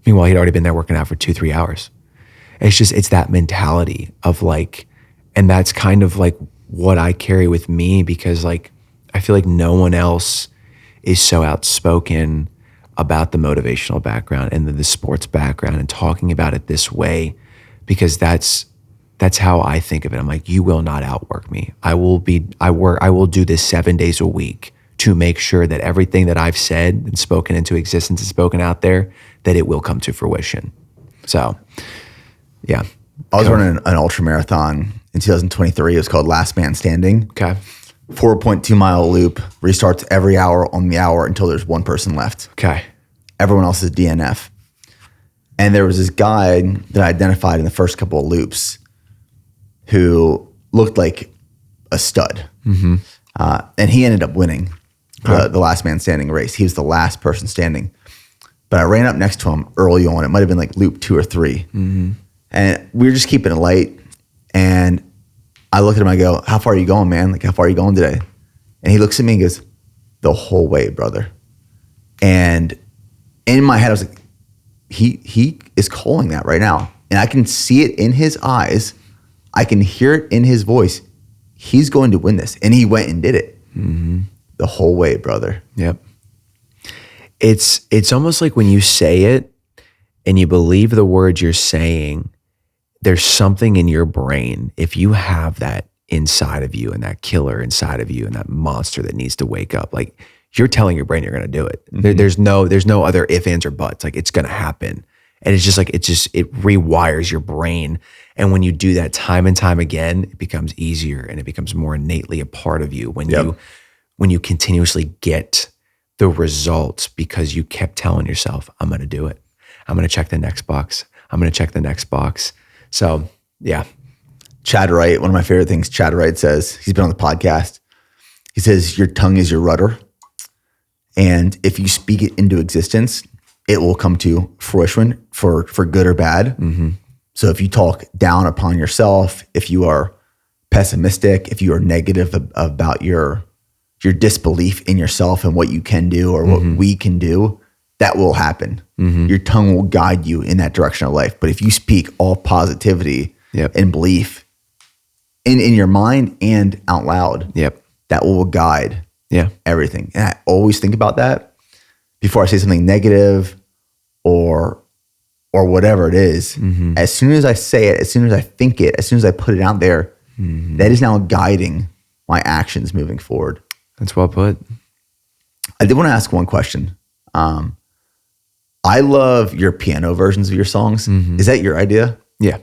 Meanwhile, he'd already been there working out for 2-3 hours. It's that mentality of like, and that's kind of like what I carry with me, because like, I feel like no one else is so outspoken about the motivational background and the sports background and talking about it this way, because that's how I think of it. I'm like, you will not outwork me. I will do this 7 days a week to make sure that everything that I've said and spoken into existence and spoken out there, that it will come to fruition. So, yeah. I was running an ultra marathon in 2023. It was called Last Man Standing. Okay. 4.2 mile loop, restarts every hour on the hour until there's one person left. Okay. Everyone else is DNF. And there was this guy that I identified in the first couple of loops who looked like a stud. Mm-hmm. And he ended up winning the Last Man Standing race. He was the last person standing. But I ran up next to him early on. It might have been like loop 2 or 3. Mm-hmm. And we were just keeping it light. And I look at him, I go, how far are you going, man? Like, how far are you going today? And he looks at me and goes, the whole way, brother. And in my head, I was like, he is calling that right now. And I can see it in his eyes. I can hear it in his voice. He's going to win this. And he went and did it. Mm-hmm. The whole way, brother. Yep. It's almost like when you say it and you believe the words you're saying, there's something in your brain, if you have that inside of you and that killer inside of you and that monster that needs to wake up, like you're telling your brain you're going to do it. Mm-hmm. There's no other ifs, ands, or buts. Like it's going to happen. And it's just like, it rewires your brain. And when you do that time and time again, it becomes easier and it becomes more innately a part of you when you continuously get the results because you kept telling yourself, I'm going to do it. I'm going to check the next box. I'm going to check the next box. So, yeah. Chad Wright, one of my favorite things Chad Wright says, he's been on the podcast. He says, your tongue is your rudder. And if you speak it into existence, it will come to fruition for good or bad. Mm-hmm. So if you talk down upon yourself, if you are pessimistic, if you are negative about your disbelief in yourself and what you can do or what we can do, that will happen. Mm-hmm. Your tongue will guide you in that direction of life. But if you speak all positivity and belief in your mind and out loud, that will guide everything. And I always think about that before I say something negative or whatever it is. Mm-hmm. As soon as I say it, as soon as I think it, as soon as I put it out there, that is now guiding my actions moving forward. That's well put. I did want to ask one question. I love your piano versions of your songs. Mm-hmm. Is that your idea? Yeah.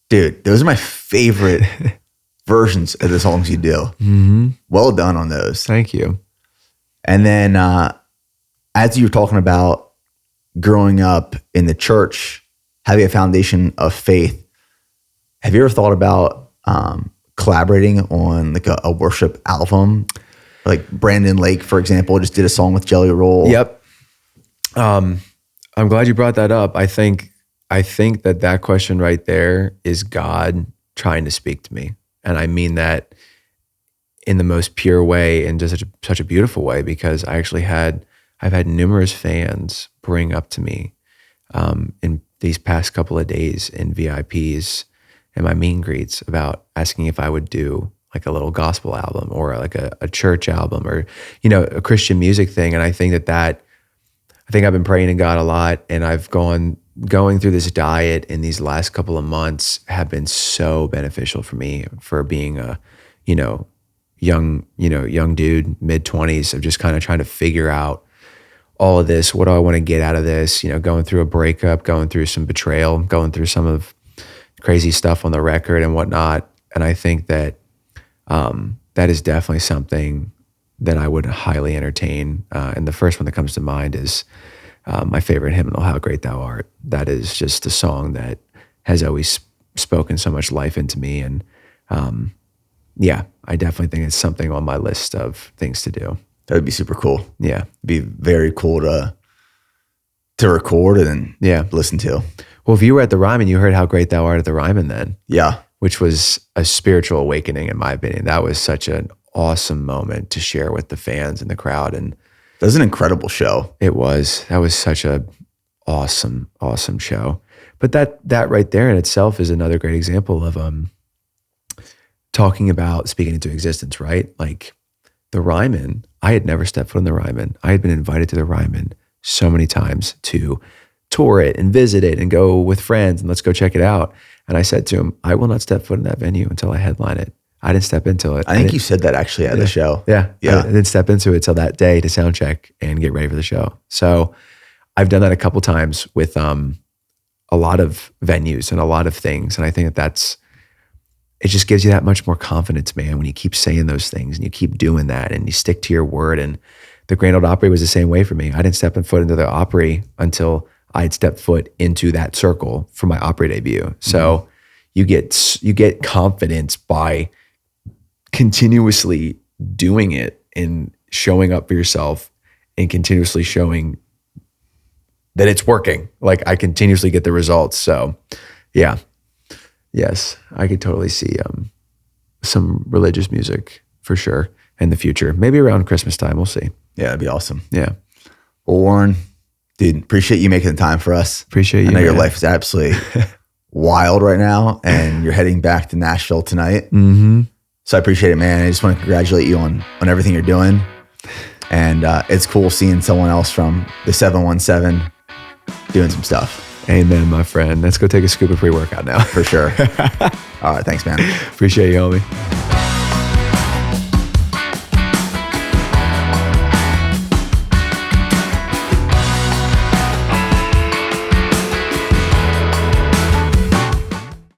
Dude, those are my favorite versions of the songs you do. Mm-hmm. Well done on those. Thank you. And then as you were talking about growing up in the church, having a foundation of faith, have you ever thought about collaborating on like a worship album? Like Brandon Lake, for example, just did a song with Jelly Roll. Yep. I'm glad you brought that up. I think that question right there is God trying to speak to me. And I mean that in the most pure way and just such a beautiful way, because I've had numerous fans bring up to me in these past couple of days in VIPs and my meet and greets about asking if I would do like a little gospel album or like a church album or, a Christian music thing. And I think I think I've been praying to God a lot, and I've going through this diet in these last couple of months have been so beneficial for me, for being a, young dude, mid-20s, of just kind of trying to figure out all of this. What do I want to get out of this? Going through a breakup, going through some betrayal, going through some of crazy stuff on the record and whatnot. And I think that that is definitely something that I would highly entertain. And the first one that comes to mind is my favorite hymnal, How Great Thou Art. That is just a song that has always spoken so much life into me. And I definitely think it's something on my list of things to do. That would be super cool. Yeah. It'd be very cool to record and listen to. Well, if you were at the Ryman, you heard How Great Thou Art at the Ryman then. Yeah. Which was a spiritual awakening, in my opinion. That was such an awesome moment to share with the fans and the crowd. And that was an incredible show. It was. That was such a awesome, awesome show. But that right there in itself is another great example of talking about speaking into existence, right? Like the Ryman, I had never stepped foot in the Ryman. I had been invited to the Ryman so many times to tour it and visit it and go with friends and let's go check it out. And I said to him, I will not step foot in that venue until I headline it. I didn't step into it. I think you said that actually at the show. Yeah. I didn't step into it till that day to sound check and get ready for the show. So I've done that a couple times with a lot of venues and a lot of things. And I think it just gives you that much more confidence, man, when you keep saying those things and you keep doing that and you stick to your word. And the Grand Ole Opry was the same way for me. I didn't step foot into the Opry until I had stepped foot into that circle for my Opry debut. So you get confidence by continuously doing it and showing up for yourself and continuously showing that it's working. Like I continuously get the results. So yeah. Yes, I could totally see some religious music for sure in the future. Maybe around Christmas time, we'll see. Yeah, that'd be awesome. Yeah. Well, Warren, dude, appreciate you making the time for us. Appreciate you. I know your life is absolutely wild right now, and you're heading back to Nashville tonight. Mm-hmm. So I appreciate it, man. I just want to congratulate you on everything you're doing. And it's cool seeing someone else from the 717 doing some stuff. Amen, my friend. Let's go take a scoop of pre-workout now. For sure. All right. Thanks, man. Appreciate you, homie.